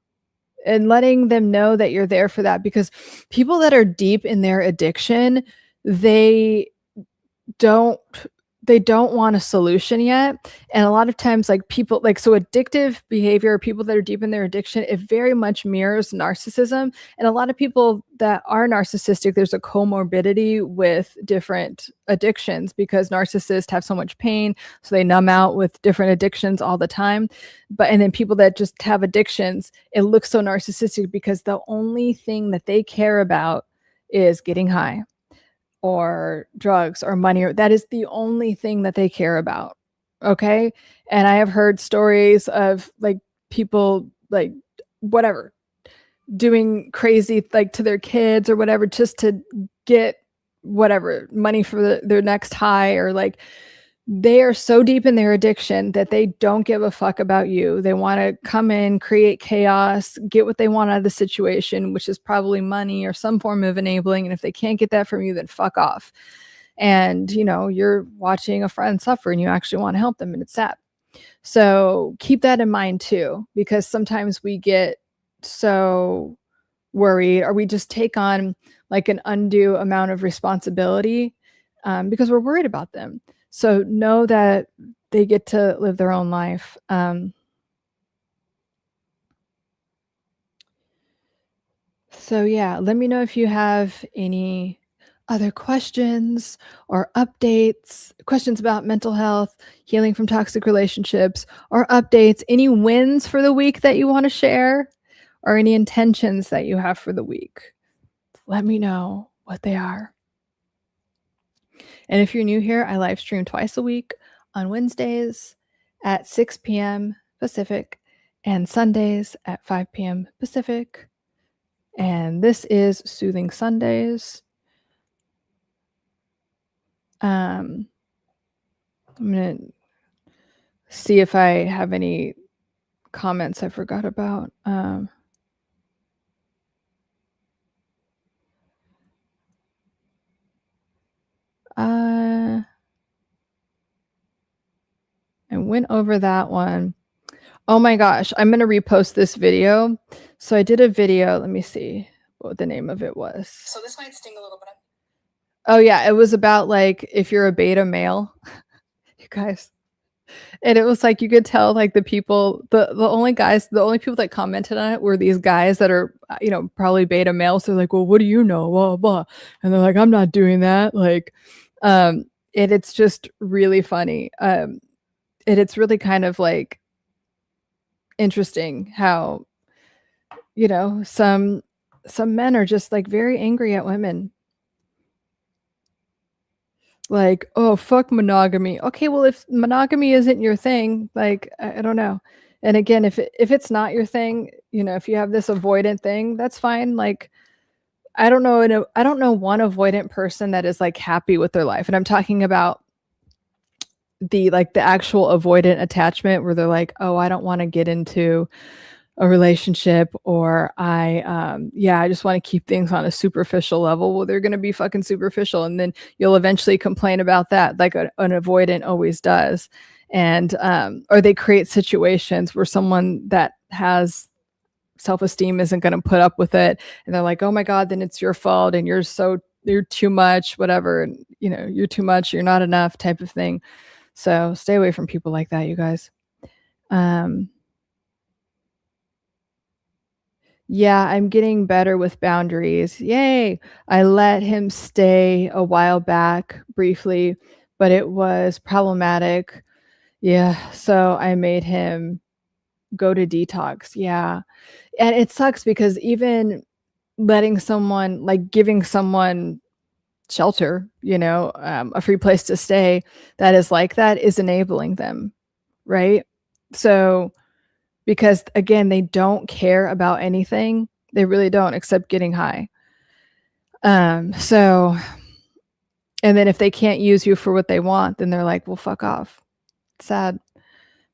And letting them know that you're there for that, because people that are deep in their addiction, they don't want a solution yet. And a lot of times, like, people, like, so addictive behavior, people that are deep in their addiction, it very much mirrors narcissism. And a lot of people that are narcissistic, there's a comorbidity with different addictions, because narcissists have so much pain, so they numb out with different addictions all the time. And then people that just have addictions, it looks so narcissistic because the only thing that they care about is getting high or drugs or money, or that is the only thing that they care about. Okay. And I have heard stories of, like, people, like, whatever, doing crazy, like, to their kids or whatever, just to get whatever money for their next high, or, like, they are so deep in their addiction that they don't give a fuck about you. They want to come in, create chaos, get what they want out of the situation, which is probably money or some form of enabling. And if they can't get that from you, then fuck off. And, you're watching a friend suffer and you actually want to help them, and it's sad. So keep that in mind too, because sometimes we get so worried, or we just take on like an undue amount of responsibility because we're worried about them. So know that they get to live their own life. So yeah, let me know if you have any other questions or updates, questions about mental health, healing from toxic relationships, or updates, any wins for the week that you want to share, or any intentions that you have for the week. Let me know what they are. And if you're new here, I live stream twice a week on Wednesdays at 6 p.m. Pacific and Sundays at 5 p.m. Pacific. And this is Soothing Sundays. I'm going to see if I have any comments I forgot about. went over that one. Oh my gosh, I'm going to repost this video. So I did a video. Let me see what the name of it was. So this might sting a little bit. Oh yeah, it was about like if you're a beta male, you guys. And it was like you could tell like the people, the only people that commented on it were these guys that are, you know, probably beta males. So they're like, well, what do you know? Blah, blah. And they're like, I'm not doing that. Like, it's just really funny. It's really kind of like interesting how, you know, some men are just like very angry at women. Like, oh, fuck monogamy. Okay, well, if monogamy isn't your thing, like, I don't know. And again, if it's not your thing, you know, if you have this avoidant thing, that's fine. Like, I don't know one avoidant person that is like happy with their life. And I'm talking about the actual avoidant attachment where they're like, oh, I don't want to get into a relationship, or I just want to keep things on a superficial level. Well, they're going to be fucking superficial, and then you'll eventually complain about that, like an avoidant always does. And or they create situations where someone that has self-esteem isn't going to put up with it, and they're like, oh my god, then it's your fault, and you're too much, whatever, and you know, you're too much, you're not enough, type of thing. So stay away from people like that, you guys. Yeah, I'm getting better with boundaries. Yay. I let him stay a while back briefly, but it was problematic. Yeah, so I made him go to detox. Yeah. And it sucks because even letting someone, like giving someone shelter, you know, a free place to stay that is like that is enabling them, right? So because again, they don't care about anything. They really don't, except getting high. So, and then if they can't use you for what they want, then they're like, well, fuck off. Sad.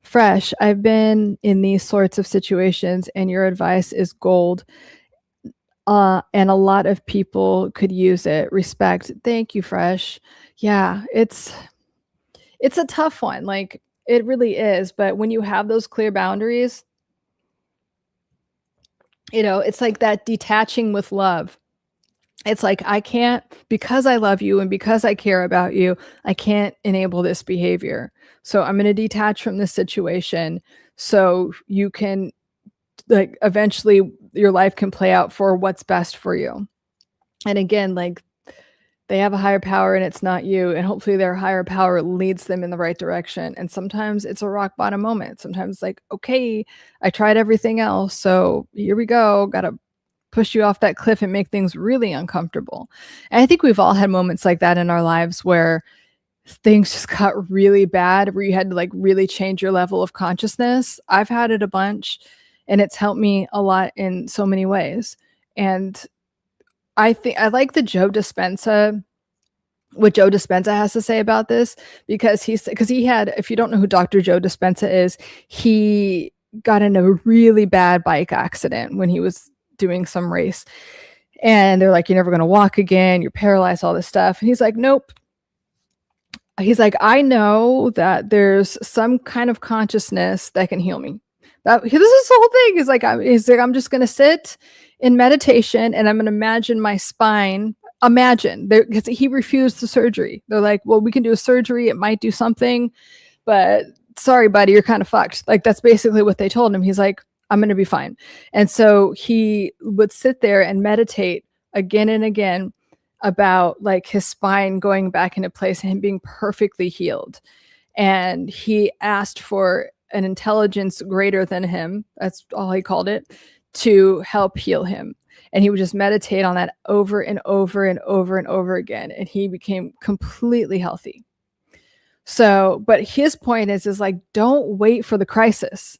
Fresh, I've been in these sorts of situations and your advice is gold. And a lot of people could use it. Respect. Thank you, Fresh. Yeah, it's a tough one. Like, it really is. But when you have those clear boundaries, you know, it's like that detaching with love. It's like, I can't, because I love you and because I care about you, I can't enable this behavior. So I'm going to detach from this situation so you can, like, eventually your life can play out for what's best for you. And again, like, they have a higher power and it's not you. And hopefully their higher power leads them in the right direction. And sometimes it's a rock bottom moment. Sometimes like, okay, I tried everything else. So here we go. Got to push you off that cliff and make things really uncomfortable. And I think we've all had moments like that in our lives where things just got really bad, where you had to like really change your level of consciousness. I've had it a bunch and it's helped me a lot in so many ways. And I think I like the Joe Dispenza, what Joe Dispenza has to say about this, because he had, if you don't know who Dr. Joe Dispenza is, he got in a really bad bike accident when he was doing some race. And they're like, you're never going to walk again. You're paralyzed, all this stuff. And he's like, nope. He's like, I know that there's some kind of consciousness that can heal me. This is the whole thing. He's like, I'm just going to sit in meditation and I'm going to imagine my spine. Because he refused the surgery. They're like, well, we can do a surgery. It might do something, but sorry, buddy, you're kind of fucked. Like, that's basically what they told him. He's like, I'm going to be fine. And so he would sit there and meditate again and again about like his spine going back into place and him being perfectly healed. And he asked for an intelligence greater than him, that's all he called it, to help heal him. And he would just meditate on that over and over and over and over again. And he became completely healthy. So, but his point is like, don't wait for the crisis.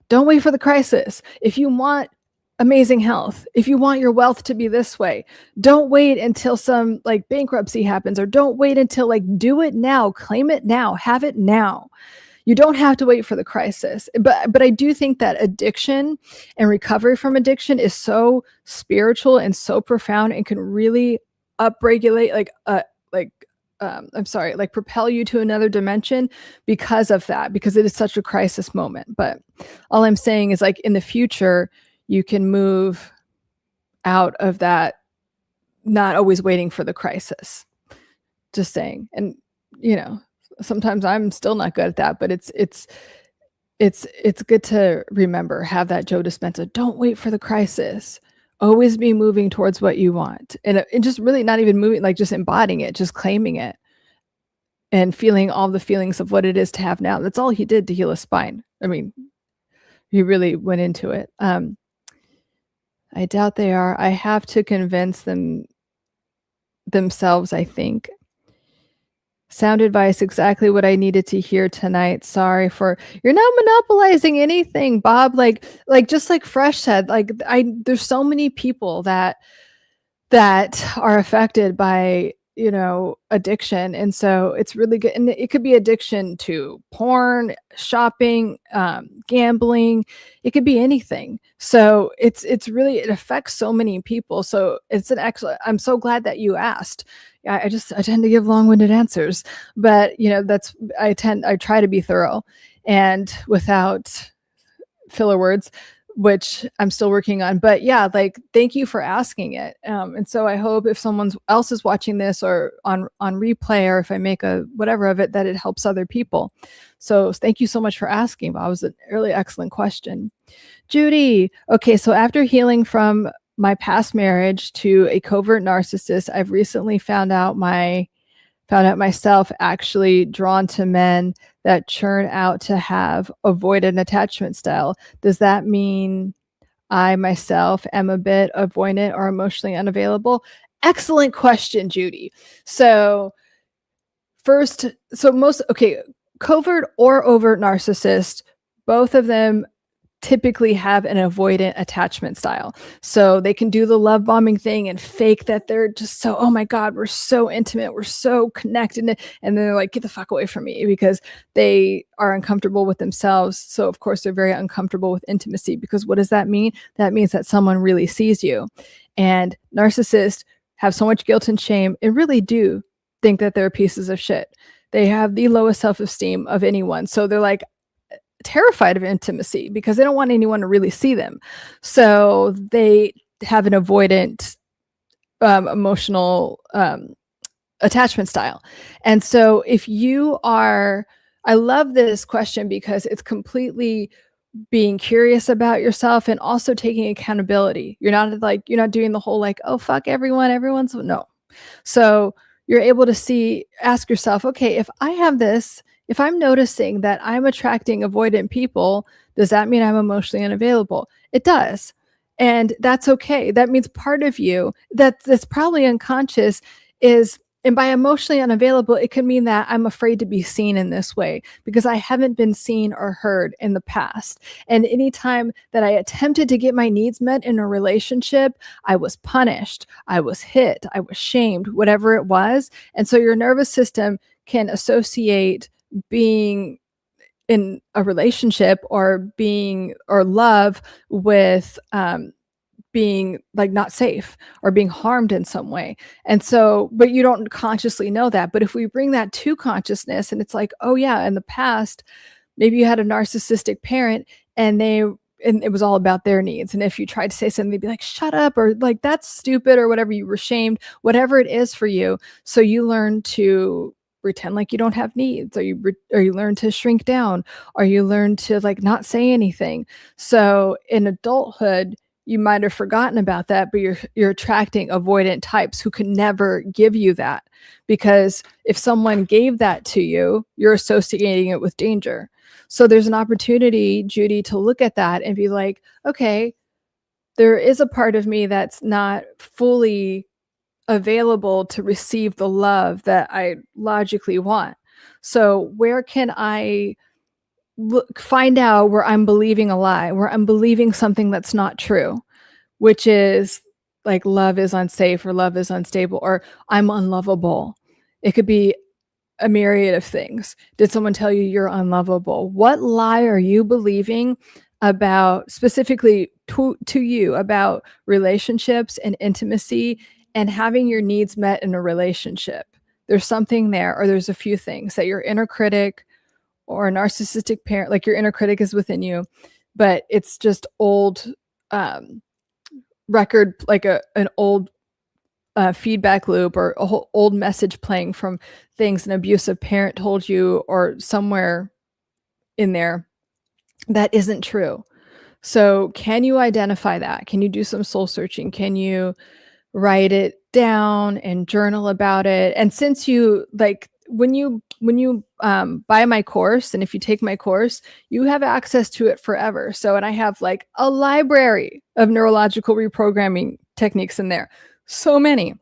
Don't wait for the crisis. If you want amazing health, if you want your wealth to be this way, don't wait until some like bankruptcy happens, or don't wait until like, do it now, claim it now, have it now. You don't have to wait for the crisis. But I do think that addiction and recovery from addiction is so spiritual and so profound and can really upregulate, like like propel you to another dimension because of that, because it is such a crisis moment. But all I'm saying is, like, in the future, you can move out of that, not always waiting for the crisis. Just saying. And, sometimes I'm still not good at that, but it's good to remember, have that Joe Dispenza, don't wait for the crisis. Always be moving towards what you want. And just really not even moving, like just embodying it, just claiming it and feeling all the feelings of what it is to have now. That's all he did to heal his spine. I mean, he really went into it. I doubt they are. I have to convince themselves, I think. Sound advice, exactly what I needed to hear tonight. Sorry for, you're not monopolizing anything, Bob. Like just like Fresh said, like there's so many people that are affected by, addiction. And so it's really good. And it could be addiction to porn, shopping, gambling. It could be anything. So it's really, it affects so many people. So it's an excellent, I'm so glad that you asked. I tend to give long-winded answers, but I try to be thorough and without filler words, which I'm still working on. But yeah, like, thank you for asking it. And so I hope if someone else is watching this or on replay, or if I make a whatever of it, that it helps other people. So thank you so much for asking, Bob. It was a really excellent question. Judy. Okay. So after healing from my past marriage to a covert narcissist, I've recently found out myself actually drawn to men that churn out to have avoidant attachment style. Does that mean I myself am a bit avoidant or emotionally unavailable? Excellent question, Judy. So covert or overt narcissist, both of them typically have an avoidant attachment style. So they can do the love bombing thing and fake that they're just so, oh my God, we're so intimate, we're so connected. And then they're like, get the fuck away from me, because they are uncomfortable with themselves. So of course they're very uncomfortable with intimacy, because what does that mean? That means that someone really sees you. And narcissists have so much guilt and shame and really do think that they're pieces of shit. They have the lowest self-esteem of anyone. So they're like, terrified of intimacy because they don't want anyone to really see them. So they have an avoidant emotional attachment style. And so if you are, I love this question because it's completely being curious about yourself and also taking accountability. You're not doing the whole like, oh, fuck everyone's no. So you're able to ask yourself, okay, if I have this, if I'm noticing that I'm attracting avoidant people, does that mean I'm emotionally unavailable? It does. And that's okay. That means part of you that's probably unconscious is, and by emotionally unavailable, it could mean that I'm afraid to be seen in this way because I haven't been seen or heard in the past. And anytime that I attempted to get my needs met in a relationship, I was punished, I was hit, I was shamed, whatever it was. And so your nervous system can associate being in a relationship or love with being like not safe or being harmed in some way. And so, but you don't consciously know that. But if we bring that to consciousness and it's like, oh yeah, in the past, maybe you had a narcissistic parent and it was all about their needs. And if you tried to say something, they'd be like, shut up, or like, that's stupid, or whatever, you were shamed, whatever it is for you. So you learn to pretend like you don't have needs, or you learn to shrink down, or you learn to like not say anything. So in adulthood, you might have forgotten about that, but you're attracting avoidant types who can never give you that, because if someone gave that to you, you're associating it with danger. So there's an opportunity, Judy, to look at that and be like, okay, there is a part of me that's not fully available to receive the love that I logically want. So where can I find out where I'm believing a lie, where I'm believing something that's not true, which is like love is unsafe or love is unstable or I'm unlovable. It could be a myriad of things. Did someone tell you you're unlovable? What lie are you believing about, specifically to you, about relationships and intimacy and having your needs met in a relationship? There's something there, or there's a few things that your inner critic or a narcissistic parent, like your inner critic is within you, but it's just old record, like an old feedback loop or a whole old message playing from things an abusive parent told you or somewhere in there that isn't true. So can you identify that? Can you do some soul searching? Can you write it down and journal about it? And since you like, when you buy my course, and if you take my course, you have access to it forever. So, and I have like a library of neurological reprogramming techniques in there. So many.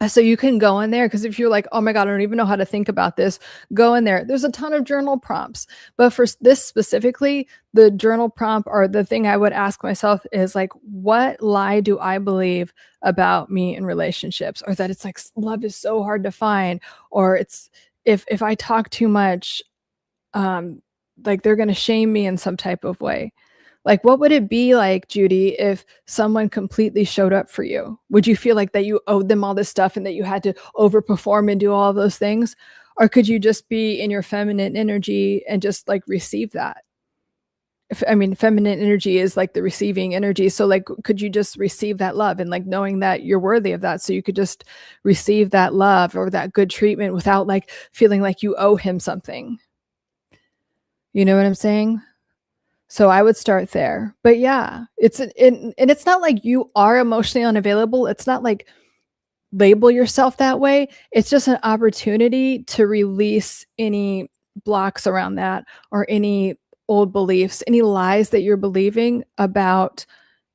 So you can go in there, because if you're like, oh my God, I don't even know how to think about this, go in there. There's a ton of journal prompts. But for this specifically, the journal prompt, or the thing I would ask myself is like, what lie do I believe about me in relationships? Or that it's like love is so hard to find, or it's if I talk too much, like they're going to shame me in some type of way. Like, what would it be like, Judy, if someone completely showed up for you? Would you feel like that you owed them all this stuff and that you had to overperform and do all of those things? Or could you just be in your feminine energy and just like receive that? Feminine energy is like the receiving energy. So like, could you just receive that love and like knowing that you're worthy of that? So you could just receive that love or that good treatment without like feeling like you owe him something. You know what I'm saying? So I would start there. But yeah, and it's not like you are emotionally unavailable. It's not like label yourself that way. It's just an opportunity to release any blocks around that, or any old beliefs, any lies that you're believing about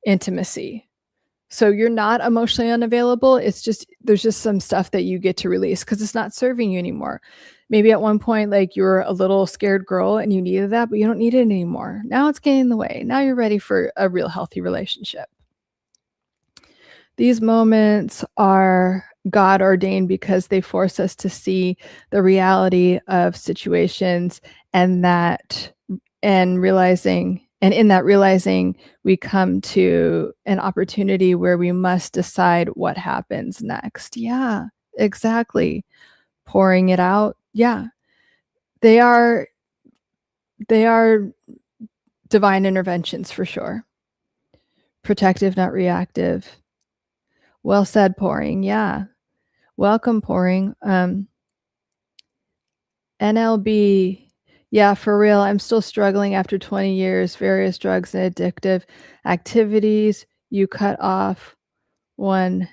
intimacy. So you're not emotionally unavailable. It's just, there's just some stuff that you get to release because it's not serving you anymore. Maybe at one point, like you were a little scared girl and you needed that, but you don't need it anymore. Now it's getting in the way. Now you're ready for a real healthy relationship. These moments are God ordained because they force us to see the reality of situations, and in that realizing, we come to an opportunity where we must decide what happens next. Yeah, exactly. Pouring it out. Yeah. They are divine interventions for sure. Protective, not reactive. Well said, Pouring. Yeah. Welcome, Pouring. NLB. Yeah, for real. I'm still struggling after 20 years, various drugs and addictive activities. You cut off one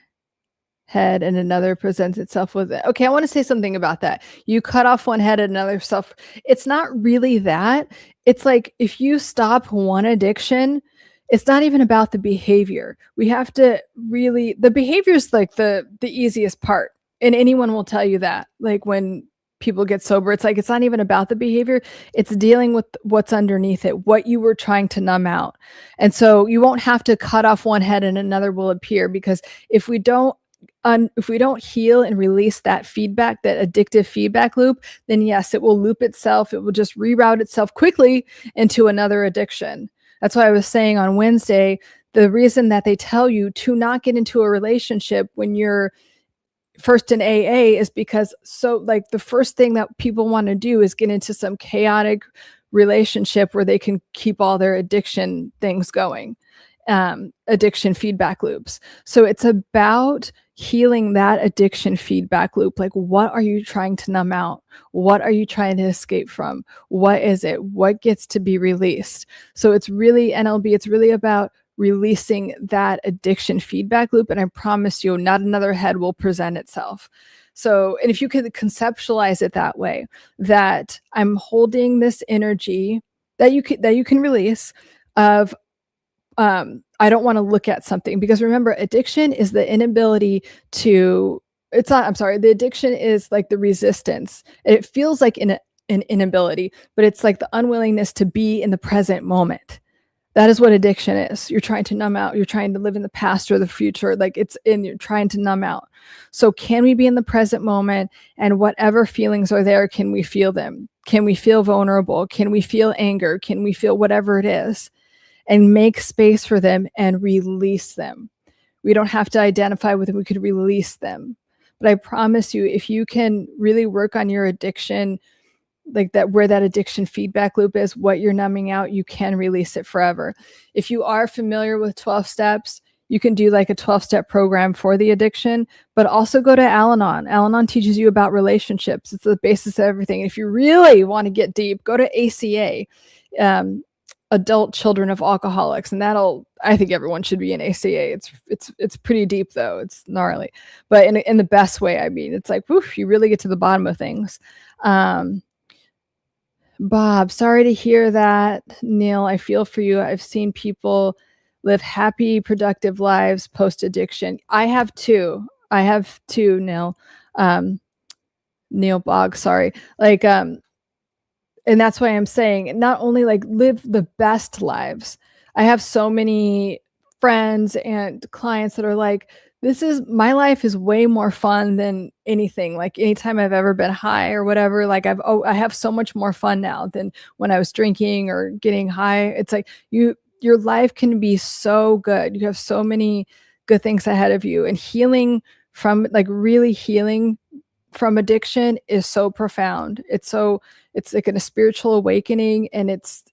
head and another presents itself with it. Okay, I want to say something about that. You cut off one head and another self. It's not really that. It's like if you stop one addiction, it's not even about the behavior. We have to really, the behavior is like the easiest part. And anyone will tell you that. Like when people get sober, it's like, it's not even about the behavior. It's dealing with what's underneath it, what you were trying to numb out. And so you won't have to cut off one head and another will appear, because if we don't heal and release that feedback, that addictive feedback loop, then yes, it will loop itself. It will just reroute itself quickly into another addiction. That's why I was saying on Wednesday, the reason that they tell you to not get into a relationship when you're first in AA is because like the first thing that people want to do is get into some chaotic relationship where they can keep all their addiction things going, addiction feedback loops. So it's about healing that addiction feedback loop. Like, what are you trying to numb out? What are you trying to escape from? What is it? What gets to be released? So it's really NLB. It's really about releasing that addiction feedback loop. And I promise you, not another head will present itself. So, and if you could conceptualize it that way, that I'm holding this energy that you can release of, I don't want to look at something, because remember, addiction is the inability to, the addiction is like the resistance. It feels like an inability, but it's like the unwillingness to be in the present moment. That is what addiction is. You're trying to numb out. You're trying to live in the past or the future. Like you're trying to numb out. So can we be in the present moment, and whatever feelings are there, can we feel them? Can we feel vulnerable? Can we feel anger? Can we feel whatever it is? And make space for them and release them. We don't have to identify with them. We could release them. But I promise you, if you can really work on your addiction, like that, where that addiction feedback loop is, what you're numbing out, you can release it forever. If you are familiar with 12 steps, you can do like a 12-step program for the addiction, but also go to Al-Anon. Al-Anon teaches you about relationships. It's the basis of everything. If you really want to get deep, go to ACA, Adult Children of Alcoholics, and I think everyone should be in ACA. It's pretty deep though. It's gnarly, but in the best way. I mean, it's like, woof, you really get to the bottom of things. Bob, sorry to hear that. Neil, I feel for you. I've seen people live happy, productive lives post-addiction. I have too, Neil. Neil Bog, sorry. Like, and that's why I'm saying not only like live the best lives. I have so many friends and clients that are like, my life is way more fun than anything. Like anytime I've ever been high or whatever, like I have so much more fun now than when I was drinking or getting high. It's like your life can be so good. You have so many good things ahead of you, and really healing from addiction is so profound. It's like a spiritual awakening, and it's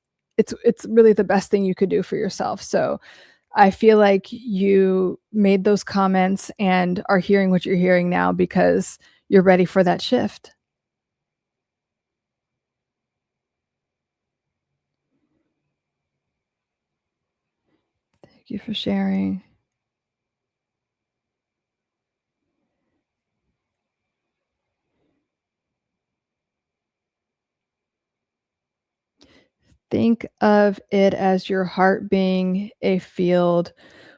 really the best thing you could do for yourself. So I feel like you made those comments and are hearing what you're hearing now because you're ready for that shift. Thank you for sharing. Think of it as your heart being a field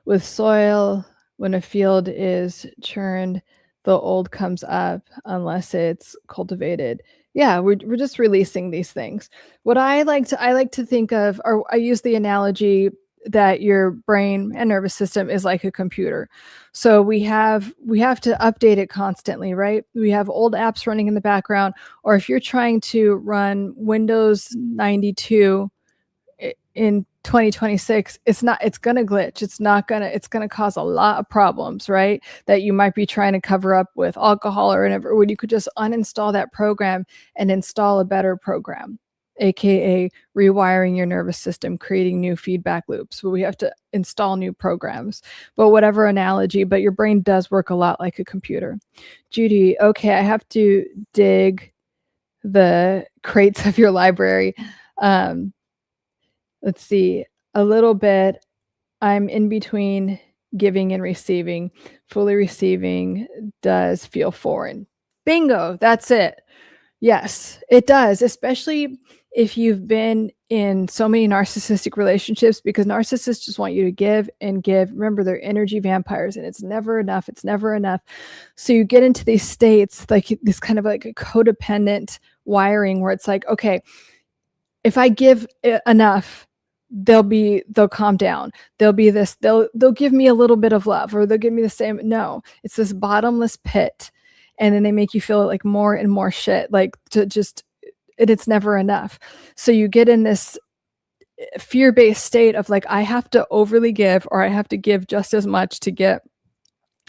with soil. When a field is churned, the old comes up unless it's cultivated. Yeah, we're just releasing these things. What I like to think of, or I use the analogy that your brain and nervous system is like a computer. So we have to update it constantly, right? We have old apps running in the background, or if you're trying to run Windows 92 in 2026, it's going to glitch. It's going to cause a lot of problems, right? That you might be trying to cover up with alcohol or whatever, when you could just uninstall that program and install a better program, aka rewiring your nervous system, creating new feedback loops. But we have to install new programs. But whatever analogy, but your brain does work a lot like a computer. Judy, okay, I have to dig the crates of your library. Let's see, a little bit. I'm in between giving and receiving. Fully receiving does feel foreign. Bingo, that's it. Yes, it does, especially if you've been in so many narcissistic relationships, because narcissists just want you to give and give. Remember, they're energy vampires, and it's never enough. It's never enough. So you get into these states, like this kind of like a codependent wiring where it's like, okay, if I give enough, they'll calm down. They'll give me a little bit of love, or they'll give me the same. No, it's this bottomless pit. And then they make you feel like more and more shit, like it's never enough. So you get in this fear-based state of like, I have to overly give, or I have to give just as much to get.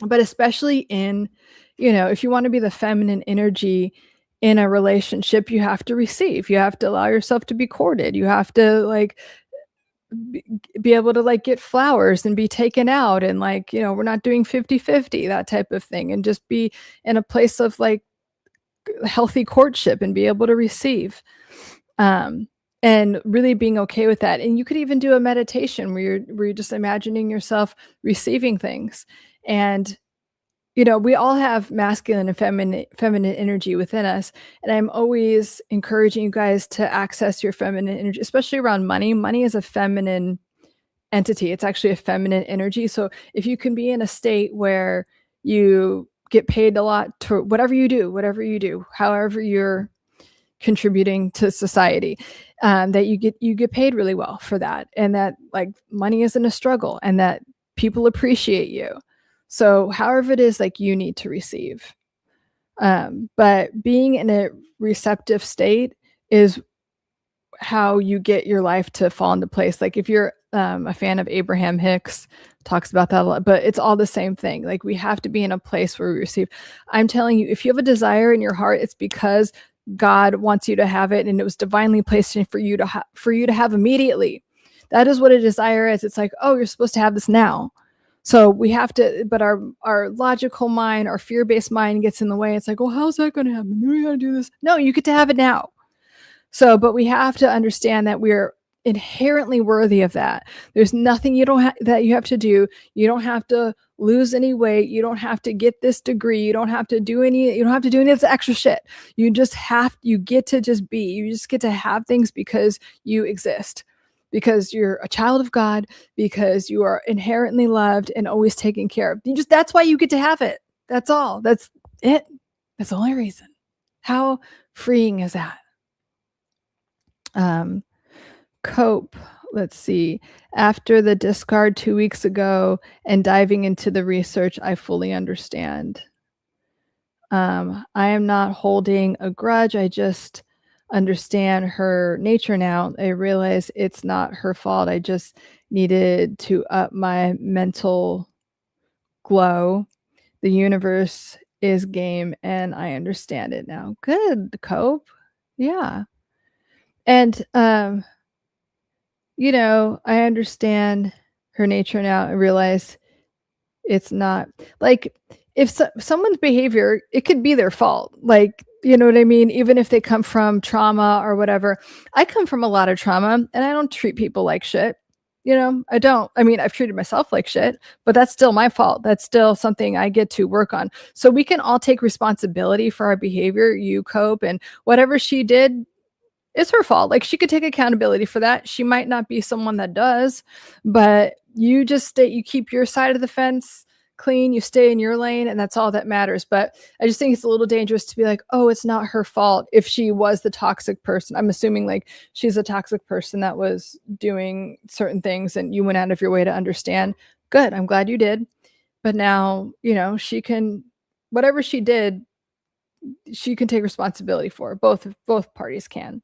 But especially in, if you want to be the feminine energy in a relationship, you have to receive. You have to allow yourself to be courted. You have to like be able to like get flowers and be taken out, and like, we're not doing 50-50, that type of thing, and just be in a place of like healthy courtship and be able to receive, and really being okay with that. And you could even do a meditation where you're just imagining yourself receiving things. And we all have masculine and feminine energy within us. And I'm always encouraging you guys to access your feminine energy, especially around money. Money is a feminine entity. It's actually a feminine energy. So if you can be in a state where you get paid a lot to whatever you do, however you're contributing to society, that you get paid really well for that. And that like money isn't a struggle, and that people appreciate you. So however it is, like, you need to receive. But being in a receptive state is how you get your life to fall into place. Like if you're a fan of Abraham Hicks, talks about that a lot, but it's all the same thing. Like, we have to be in a place where we receive. I'm telling you, if you have a desire in your heart, it's because God wants you to have it, and it was divinely placed in for you to have immediately. That is what a desire is. It's like, oh, you're supposed to have this now. So we have to, but our logical mind, our fear-based mind gets in the way. It's like, well, how's that going to happen? We got to do this. No, you get to have it now. So, but we have to understand that we're inherently worthy of that. There's nothing that you have to do. You don't have to lose any weight. You don't have to get this degree. You don't have to do any of this extra shit. You get to just be. You just get to have things because you exist. Because you're a child of God, because you are inherently loved and always taken care of. That's why you get to have it. That's all. That's it. That's the only reason. How freeing is that? Cope. Let's see. After the discard 2 weeks ago and diving into the research, I fully understand. I am not holding a grudge. I just understand her nature now. I realize it's not her fault. I just needed to up my mental glow. The universe is game and I understand it now. Good, Cope. Yeah. And I understand her nature now. I realize it's not like, if someone's behavior, it could be their fault. Like, you know what I mean? Even if they come from trauma or whatever. I come from a lot of trauma and I don't treat people like shit. I don't. I mean, I've treated myself like shit, but that's still my fault. That's still something I get to work on. So we can all take responsibility for our behavior. You, Cope, and whatever she did, it's her fault. Like, she could take accountability for that. She might not be someone that does, but you keep your side of the fence clean, you stay in your lane, and that's all that matters. But I just think it's a little dangerous to be like, oh, it's not her fault if she was the toxic person. I'm assuming like she's a toxic person that was doing certain things and you went out of your way to understand. Good. I'm glad you did. But now, she can, whatever she did, she can take responsibility for. Both parties can.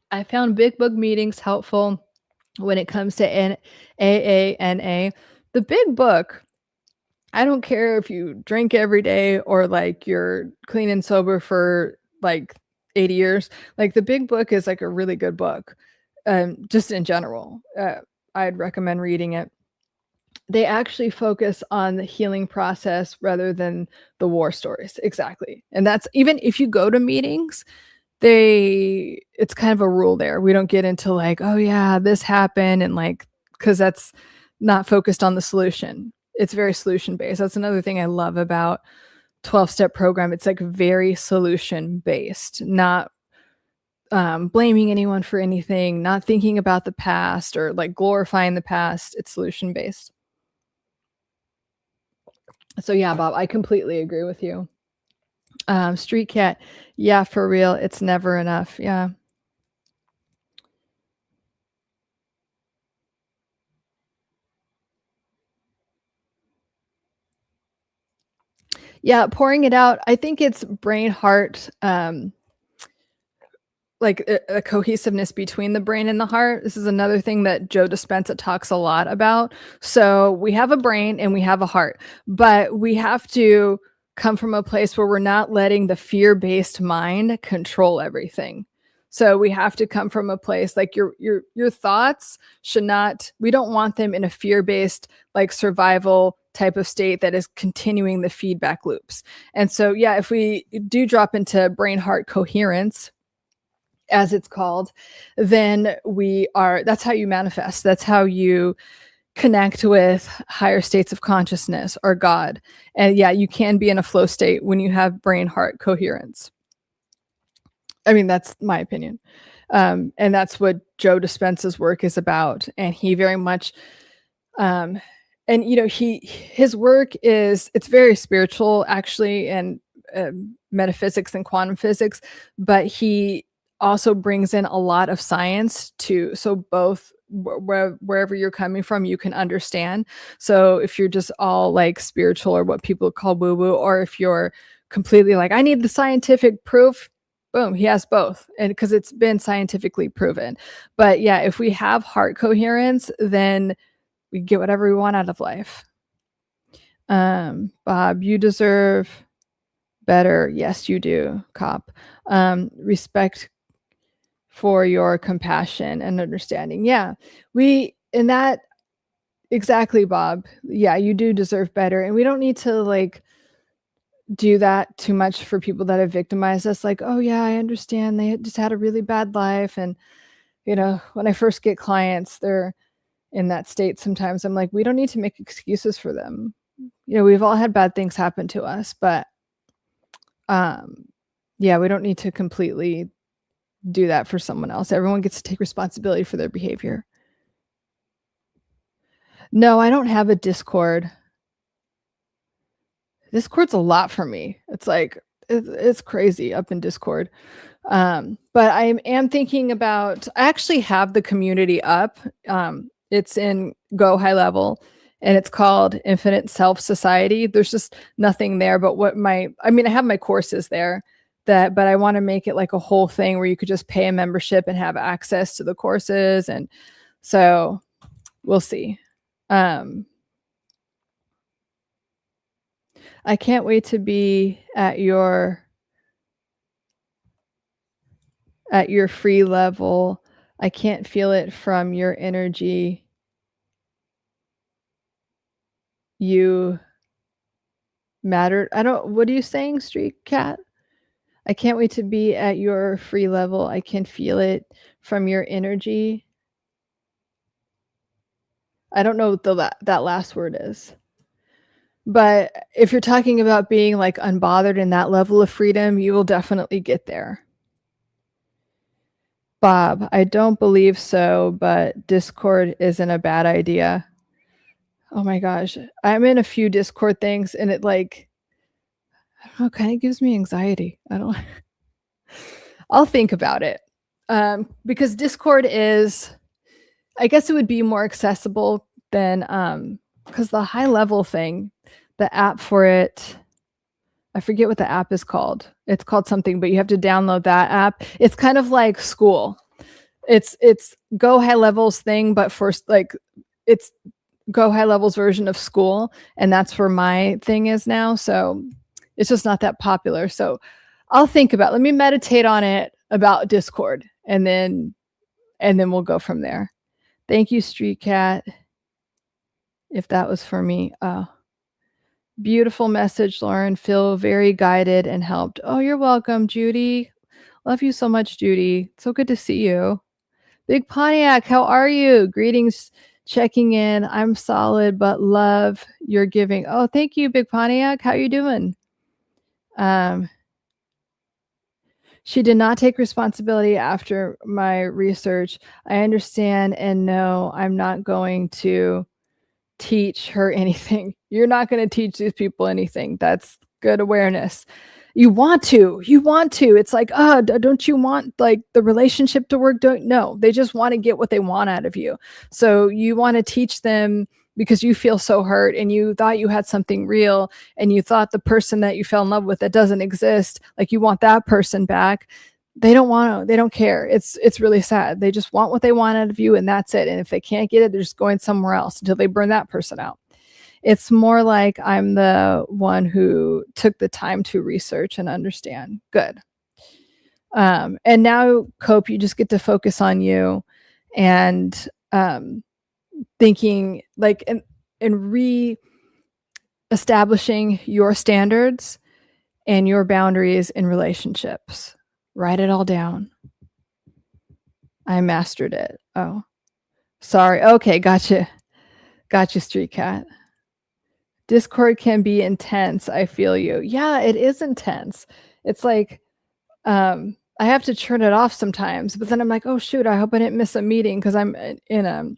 I found big book meetings helpful when it comes to AANA. The big book, I don't care if you drink every day or like you're clean and sober for like 80 years. Like, the big book is like a really good book. Just in general, I'd recommend reading it. They actually focus on the healing process rather than the war stories. Exactly. And that's, even if you go to meetings, it's kind of a rule there. We don't get into like, oh yeah, this happened, and like, because that's not focused on the solution. It's very solution based. That's another thing I love about 12-step program. It's like very solution based, not blaming anyone for anything, not thinking about the past or like glorifying the past. It's solution based. So yeah, Bob, I completely agree with you. Street Cat, yeah, for real, it's never enough. Yeah. Yeah, pouring it out. I think it's brain heart, like a cohesiveness between the brain and the heart. This is another thing that Joe Dispenza talks a lot about. So we have a brain and we have a heart, but we have to come from a place where we're not letting the fear-based mind control everything. So we have to come from a place like your thoughts should not, we don't want them in a fear-based like survival type of state that is continuing the feedback loops. And so, yeah, if we do drop into brain heart coherence, as it's called, then that's how you manifest. That's how you connect with higher states of consciousness or God. And yeah, you can be in a flow state when you have brain heart coherence. I mean, that's my opinion. And that's what Joe Dispenza's work is about. And he very much, and his work it's very spiritual actually, and metaphysics and quantum physics, but he also brings in a lot of science too. So both wherever you're coming from, you can understand. So if you're just all like spiritual or what people call woo-woo, or if you're completely like, I need the scientific proof, boom, he has both. And because it's been scientifically proven. But yeah, if we have heart coherence, then we get whatever we want out of life. Bob, you deserve better. Yes, you do, Cop. Respect for your compassion and understanding. Yeah, in that, exactly, Bob. Yeah, you do deserve better. And we don't need to like do that too much for people that have victimized us. Like, oh yeah, I understand. They just had a really bad life. And, when I first get clients, they're in that state. Sometimes I'm like, we don't need to make excuses for them. We've all had bad things happen to us, but yeah, we don't need to completely do that for someone else. Everyone gets to take responsibility for their behavior. No, I don't have a Discord. Discord's a lot for me. It's like, it's crazy up in Discord. But I am thinking about, I actually have the community up. It's in Go High Level, and it's called Infinite Self Society. There's just nothing there, but I have my courses there, but I want to make it like a whole thing where you could just pay a membership and have access to the courses. And so we'll see. I can't wait to be at your free level. I can't feel it from your energy. You mattered. What are you saying, Street Cat? I can't wait to be at your free level. I can feel it from your energy. I don't know what that last word is. But if you're talking about being like unbothered in that level of freedom, you will definitely get there. Bob, I don't believe so, but Discord isn't a bad idea. Oh my gosh. I'm in a few Discord things, and it like, I don't know, kind of gives me anxiety. I'll think about it. Because Discord is, I guess it would be more accessible than, because the high level thing, the app for it, I forget what the app is called. It's called something, but you have to download that app. It's kind of like school. It's Go High Level's thing, but first, like, it's Go High Level's version of school, and that's where my thing is now. So it's just not that popular. So I'll think about it. Let me meditate on it about Discord, and then we'll go from there. Thank you, Street Cat. If that was for me. Oh, beautiful message, Lauren. Feel very guided and helped. Oh, you're welcome, Judy. Love you so much, Judy. So good to see you. Big Pontiac, how are you? Greetings, checking in. I'm solid, but love your giving. Oh, thank you, Big Pontiac. How you doing? She did not take responsibility after my research. I understand and know I'm not going to teach her anything. You're not going to teach these people anything. That's good awareness. You want to. It's like, don't you want like the relationship to work? No, they just want to get what they want out of you. So you want to teach them because you feel so hurt and you thought you had something real and you thought the person that you fell in love with that doesn't exist, like you want that person back. They don't care. It's really sad. They just want what they want out of you, and that's it. And if they can't get it, they're just going somewhere else until they burn that person out. It's more like I'm the one who took the time to research and understand. Good. And now, Cope, you just get to focus on you and thinking like and re-establishing your standards and your boundaries in relationships. Write it all down. I mastered it. Oh, sorry. Okay, gotcha. Gotcha, Street Cat. Discord can be intense. I feel you. Yeah, it is intense. It's like, I have to turn it off sometimes, but then I'm like, oh shoot, I hope I didn't miss a meeting because I'm in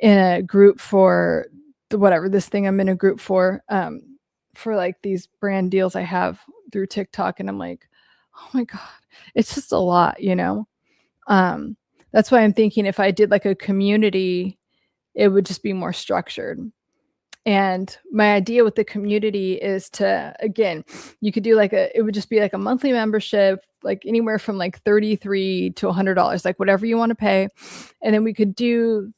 a group for this thing I'm in a group for like these brand deals I have through TikTok, and I'm like, oh my God, it's just a lot, That's why I'm thinking if I did like a community, it would just be more structured. And my idea with the community is to, again, you could do it would just be like a monthly membership like anywhere from like $33 to $100, like whatever you want to pay. And then we could do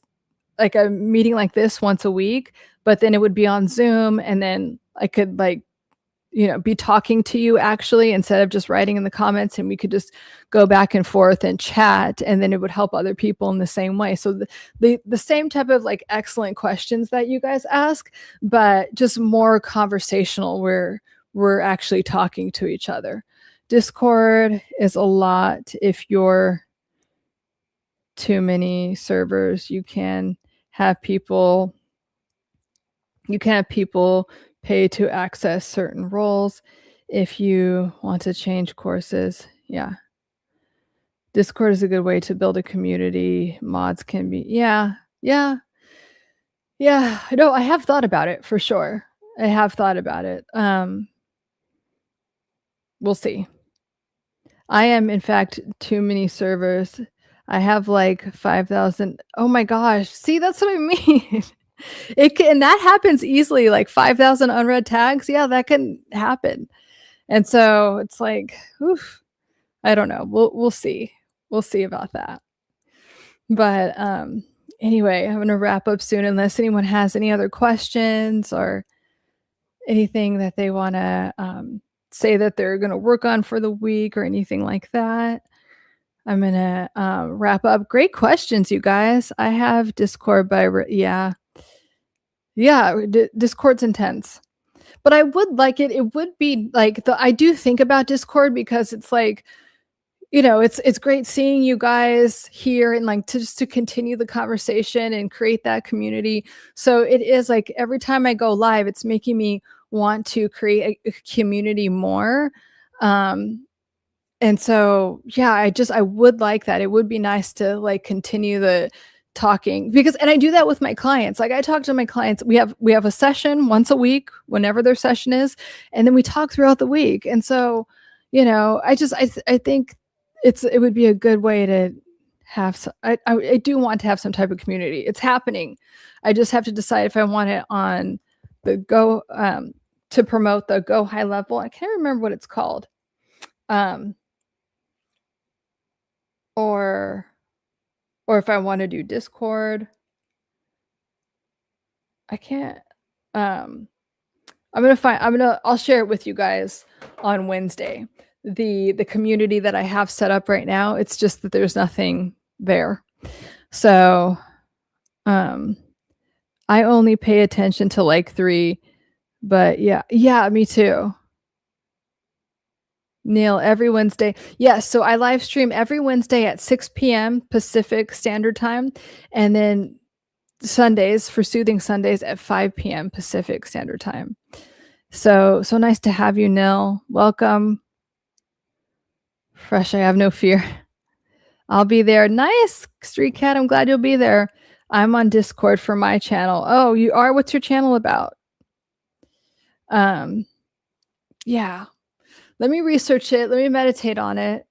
like a meeting like this once a week, but then it would be on Zoom, and then I could like, be talking to you actually instead of just writing in the comments, and we could just go back and forth and chat, and then it would help other people in the same way. So the same type of like excellent questions that you guys ask, but just more conversational where we're actually talking to each other. Discord is a lot. If you're too many servers, you can have people pay to access certain roles if you want to change courses. Yeah. Discord is a good way to build a community. Mods can be, yeah. No, I have thought about it for sure. I have thought about it. We'll see. I am, in fact, too many servers. I have like 5,000. Oh my gosh. See, that's what I mean. And that happens easily, like 5,000 unread tags. Yeah, that can happen. And so it's like, oof, I don't know. We'll see. We'll see about that. But anyway, I'm going to wrap up soon unless anyone has any other questions or anything that they want to say that they're going to work on for the week or anything like that. I'm going to wrap up. Great questions, you guys. I have Discord, but yeah, Discord's intense. But I would like it. It would be like I do think about Discord because it's like, it's great seeing you guys here and like to continue the conversation and create that community. So it is like every time I go live, it's making me want to create a community more. And so, yeah, I would like that. It would be nice to like continue the talking and I do that with my clients. Like I talk to my clients. We have a session once a week, whenever their session is, and then we talk throughout the week. And so, I think it would be a good way to have. I do want to have some type of community. It's happening. I just have to decide if I want it on the Go to promote the Go High Level. I can't remember what it's called. Or if I want to do Discord. I can't. I'll share it with you guys on Wednesday. The community that I have set up right now, it's just that there's nothing there. So I only pay attention to like 3, but yeah, me too. Neil, every Wednesday. Yes, so I live stream every Wednesday at 6 p.m. Pacific Standard Time, and then Sundays for Soothing Sundays at 5 p.m. Pacific Standard Time. So nice to have you, Neil. Welcome. Fresh, I have no fear. I'll be there. Nice, Street Cat. I'm glad you'll be there. I'm on Discord for my channel. Oh, you are? What's your channel about? Yeah. Let me research it. Let me meditate on it.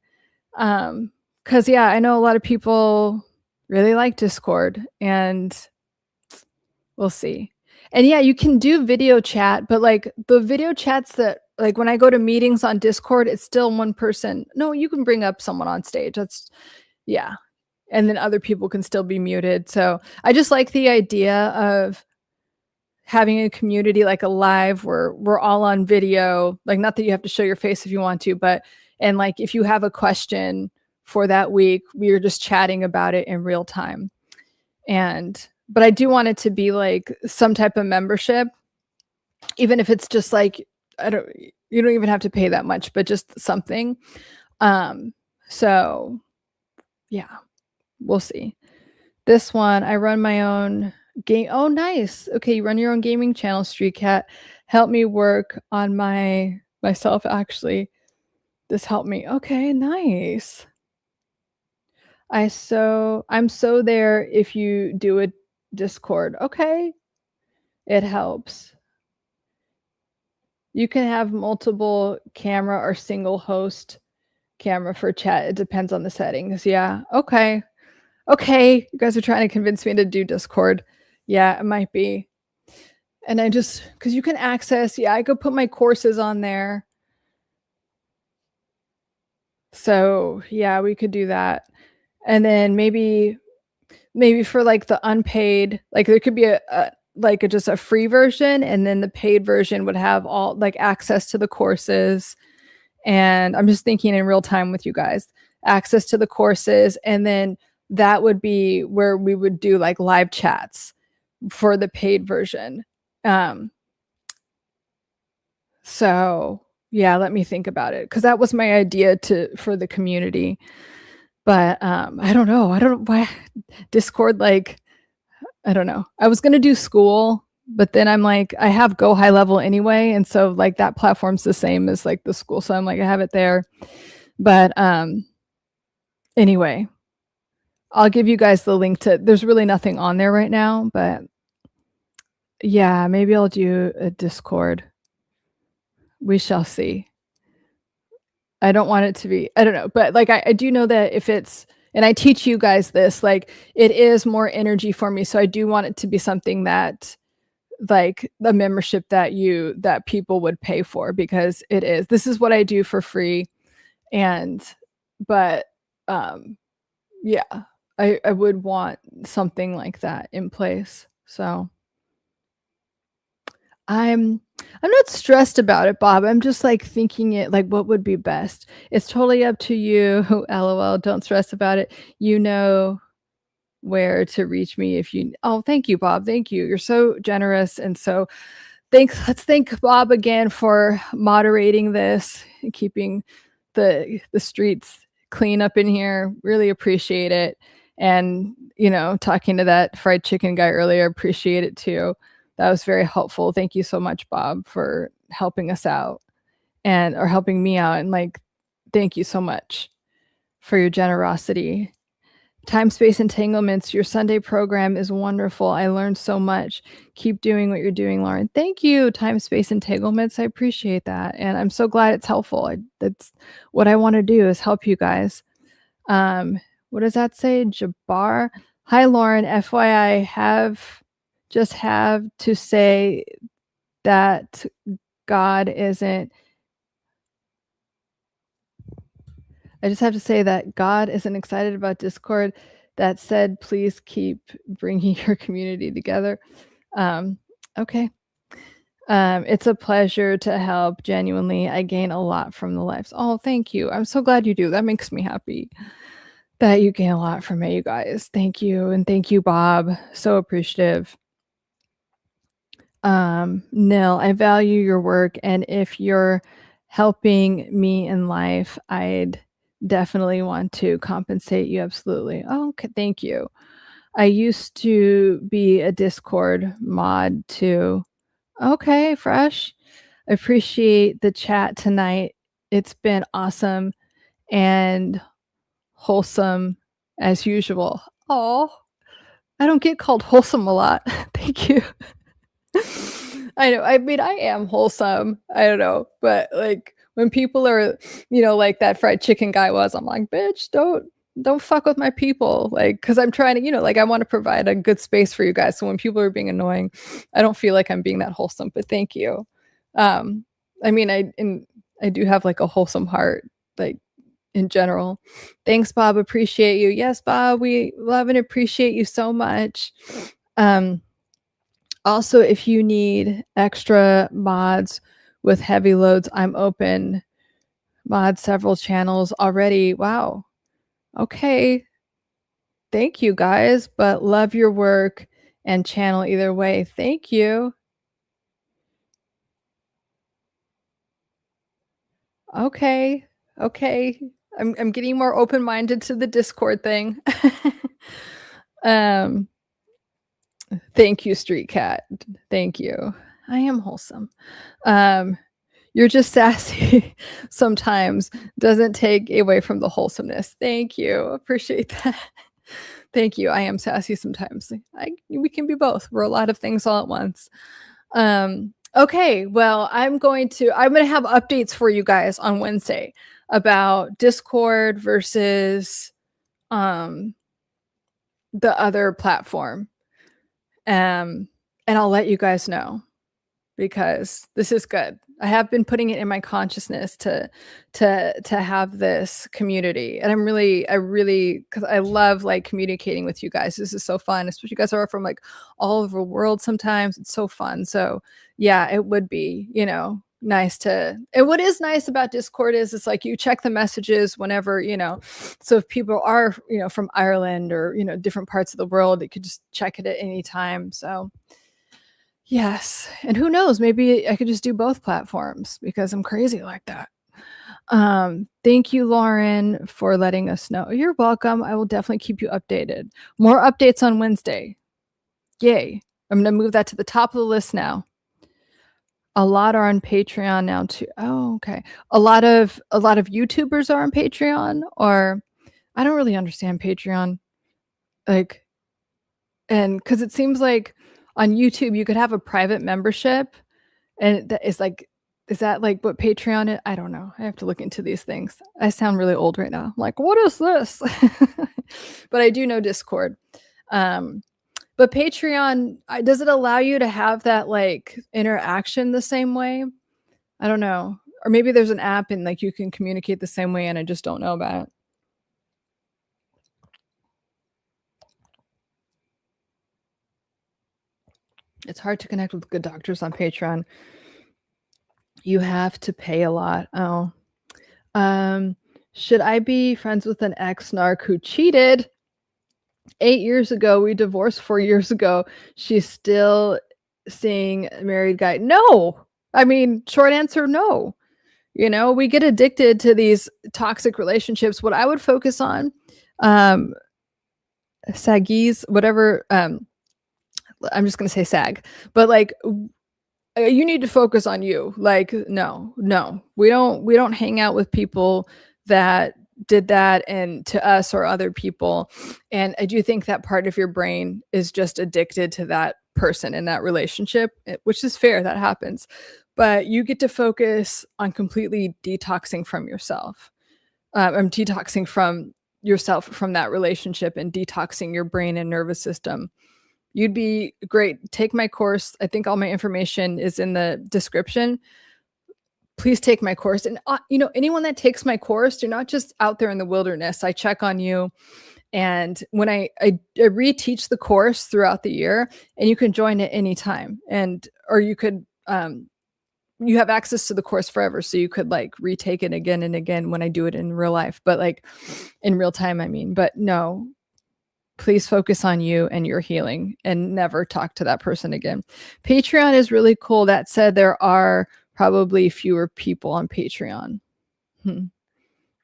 Because, yeah, I know a lot of people really like Discord, and we'll see. And yeah, you can do video chat, but like the video chats that like when I go to meetings on Discord, it's still one person. No, you can bring up someone on stage. Yeah. And then other people can still be muted. So I just like the idea of having a community like a live where we're all on video, like not that you have to show your face if you want to, and like if you have a question for that week, we are just chatting about it in real time. But I do want it to be like some type of membership, even if it's just like, you don't even have to pay that much, but just something. So yeah, we'll see. This one, I run my own game. Oh, nice. Okay, you run your own gaming channel, Street Cat. Help me work on myself, actually. This helped me. Okay, nice. I'm so there if you do a Discord. Okay. It helps. You can have multiple camera or single host camera for chat. It depends on the settings. Yeah. Okay. You guys are trying to convince me to do Discord. Yeah, it might be. And because you can access, I could put my courses on there. So yeah, we could do that. And then maybe for like the unpaid, like there could be just a free version, and then the paid version would have all like access to the courses. And I'm just thinking in real time with you guys, access to the courses, and then that would be where we would do like live chats for the paid version. So yeah, let me think about it, because that was my idea for the community. But I don't know why Discord, like, I don't know. I was gonna do school, but then I'm like, I have Go High Level anyway, and so like that platform's the same as like the school, so I'm like, I have it there. But anyway, I'll give you guys the link to. There's really nothing on there right now, but yeah, maybe I'll do a Discord. We shall see. I don't want it to be, I don't know, but like I do know that if it's, and I teach you guys this, like it is more energy for me. So I do want it to be something that like the membership that people would pay for, because this is what I do for free. And but yeah, I would want something like that in place. So I'm not stressed about it, Bob. I'm just like thinking it like what would be best. It's totally up to you. LOL. Don't stress about it. You know where to reach me if you. Oh, thank you, Bob. Thank you. You're so generous. And so let's thank Bob again for moderating this and keeping the streets clean up in here. Really appreciate it. And talking to that fried chicken guy earlier, appreciate it too. That was very helpful. Thank you so much, Bob, for helping us out or helping me out. And like, thank you so much for your generosity. Time Space Entanglements, your Sunday program is wonderful. I learned so much. Keep doing what you're doing, Lauren. Thank you, Time Space Entanglements. I appreciate that. And I'm so glad it's helpful. That's what I want to do, is help you guys. What does that say? Jabbar. Hi, Lauren. FYI, have to say that God isn't. I just have to say that God isn't excited about Discord. That said, please keep bringing your community together. Okay. It's a pleasure to help. Genuinely, I gain a lot from the lives. Oh, thank you. I'm so glad you do. That makes me happy that you gain a lot from it, you guys. Thank you. And thank you, Bob. So appreciative. Nil, I value your work. And if you're helping me in life, I'd definitely want to compensate you. Absolutely. Oh, okay. Thank you. I used to be a Discord mod too. Okay, fresh. Appreciate the chat tonight. It's been awesome and wholesome as usual. Oh, I don't get called wholesome a lot. Thank you. I know. I mean, I am wholesome. I don't know. But like when people are, like that fried chicken guy was, I'm like, bitch, don't fuck with my people. Like, cause I'm trying to, like I want to provide a good space for you guys. So when people are being annoying, I don't feel like I'm being that wholesome, but thank you. I mean, I do have like a wholesome heart, like in general. Thanks, Bob. Appreciate you. Yes, Bob, we love and appreciate you so much. Also, if you need extra mods with heavy loads, I'm open. Mod several channels already. Wow. Okay. Thank you, guys, but love your work and channel either way. Thank you. Okay. Okay. I'm getting more open-minded to the Discord thing. Thank you, Street Cat. Thank you. I am wholesome. You're just sassy sometimes. Doesn't take away from the wholesomeness. Thank you. Appreciate that. Thank you. I am sassy sometimes. We can be both. We're a lot of things all at once. Okay, well, I'm going to have updates for you guys on Wednesday about Discord versus the other platform. And I'll let you guys know. because this is good. I have been putting it in my consciousness to have this community, and I really, because I love like communicating with you guys. This is so fun, especially you guys are from like all over the world. Sometimes it's so fun. So yeah, it would be nice to. And what is nice about Discord is it's like you check the messages whenever So if people are from Ireland or different parts of the world, you could just check it at any time. So. Yes, and who knows, maybe I could just do both platforms because I'm crazy like that. Thank you, Lauren, for letting us know. You're welcome. I will definitely keep you updated. More updates on Wednesday. Yay. I'm going to move that to the top of the list now. A lot are on Patreon now too. Oh, okay. A lot of YouTubers are on Patreon, or I don't really understand Patreon. Like, and because it seems like on YouTube you could have a private membership, and that is like, is that like what Patreon is? I don't know. I have to look into these things. I sound really old right now. I'm like, what is this? But I do know Discord. But Patreon, does it allow you to have that like interaction the same way? I don't know. Or maybe there's an app and like you can communicate the same way and I just don't know about it. It's hard to connect with good doctors on Patreon. You have to pay a lot. Oh. Should I be friends with an ex-narc who cheated? 8 years ago, we divorced 4 years ago. She's still seeing a married guy. No. I mean, short answer, no. We get addicted to these toxic relationships. What I would focus on, saggies, whatever, I'm just going to say sag, but like, you need to focus on you. Like, no, we don't hang out with people that did that and to us or other people. And I do think that part of your brain is just addicted to that person in that relationship, which is fair. That happens. But you get to focus on completely detoxing from yourself. I'm detoxing from yourself from that relationship and detoxing your brain and nervous system. You'd be great. Take my course. I think all my information is in the description. Please take my course. And, anyone that takes my course, you're not just out there in the wilderness. I check on you. And when I reteach the course throughout the year, and you can join at any time. Or you could, you have access to the course forever. So you could like retake it again and again when I do it in real life, but like in real time, I mean, but no, please focus on you and your healing and never talk to that person again. Patreon is really cool. That said, there are probably fewer people on Patreon. I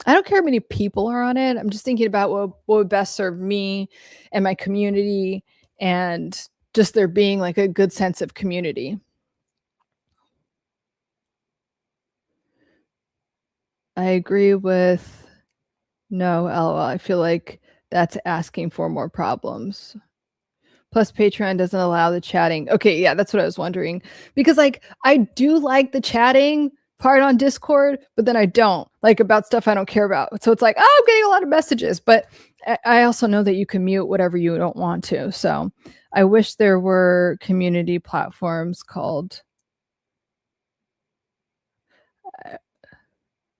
don't care how many people are on it. I'm just thinking about what would best serve me and my community, and just there being like a good sense of community. I agree with no, LOL. I feel like that's asking for more problems. Plus, Patreon doesn't allow the chatting. Okay, yeah, that's what I was wondering. Because, like, I do like the chatting part on Discord, but then I don't, like, about stuff I don't care about. So it's like, oh, I'm getting a lot of messages. But I also know that you can mute whatever you don't want to. So I wish there were community platforms called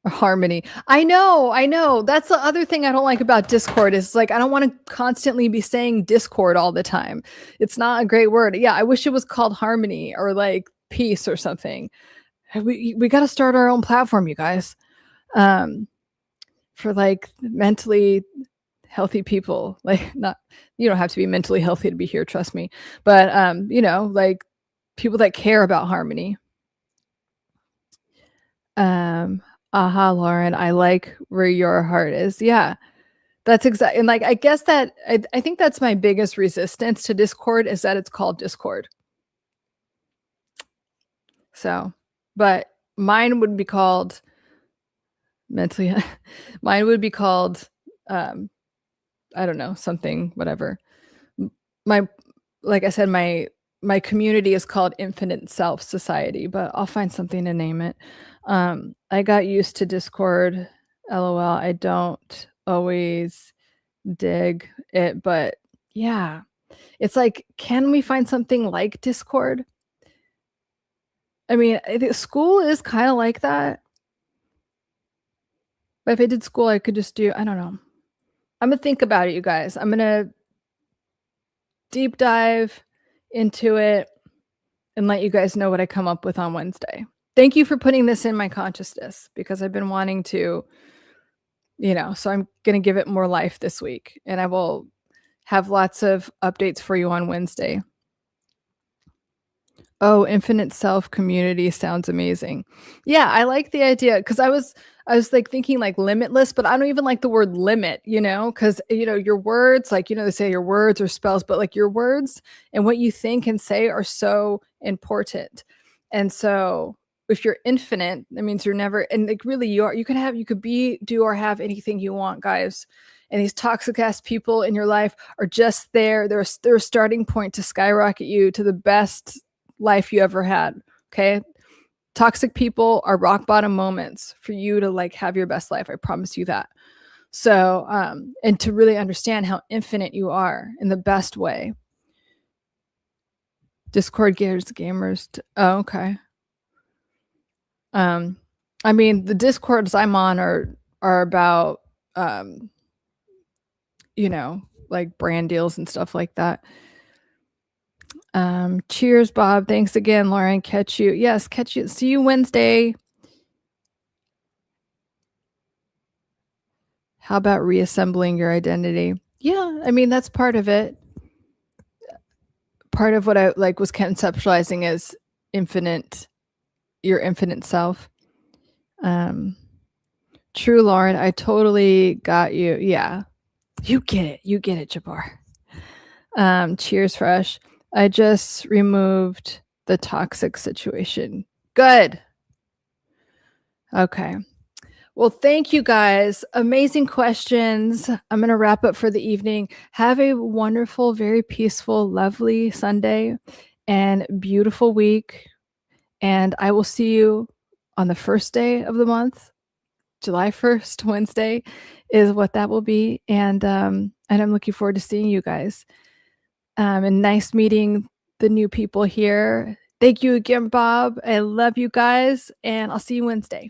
Harmony. I know. That's the other thing I don't like about Discord is like, I don't want to constantly be saying Discord all the time. It's not a great word. Yeah, I wish it was called Harmony or like Peace or something. We got to start our own platform, you guys. For like mentally healthy people. Like, not, you don't have to be mentally healthy to be here, trust me. But like people that care about harmony. Aha, Lauren, I like where your heart is. Yeah, that's exactly. And like, I guess that I think that's my biggest resistance to Discord is that it's called Discord. So, but mine would be called mentally, mine would be called, I don't know, something, whatever. Like I said, my community is called Infinite Self Society, but I'll find something to name it. I got used to Discord. LOL. I don't always dig it, but yeah, it's like, can we find something like Discord? I mean, I think school is kind of like that. But if I did school, I could just do, I don't know. I'm gonna think about it, you guys. I'm gonna deep dive into it and let you guys know what I come up with on Wednesday. Thank you for putting this in my consciousness because I've been wanting to, so I'm gonna give it more life this week, and I will have lots of updates for you on Wednesday. Oh, infinite self community sounds amazing. Yeah, I like the idea because I was like thinking like limitless, but I don't even like the word limit, because your words, like they say your words or spells, but like your words and what you think and say are so important. And so if you're infinite, that means you're never, and like really you could be, do, or have anything you want, guys. And these toxic ass people in your life are just there. They're a starting point to skyrocket you to the best life you ever had. Okay. Toxic people are rock bottom moments for you to like have your best life. I promise you that. So, and to really understand how infinite you are in the best way. Discord gives gamers. Oh, okay. I mean, the Discords I'm on are about, like brand deals and stuff like that. Cheers, Bob. Thanks again, Lauren. Catch you. Yes, catch you. See you Wednesday. How about reassembling your identity? Yeah, I mean, that's part of it. Part of what I like was conceptualizing as your infinite self. True, Lauren. I totally got you. Yeah. You get it. You get it, Jabbar. Cheers, Fresh. I just removed the toxic situation. Good. Okay. Well, thank you guys. Amazing questions. I'm going to wrap up for the evening. Have a wonderful, very peaceful, lovely Sunday and beautiful week. And I will see you on the first day of the month. July 1st, Wednesday is what that will be. And I'm looking forward to seeing you guys. And nice meeting the new people here. Thank you again, Bob. I love you guys. And I'll see you Wednesday.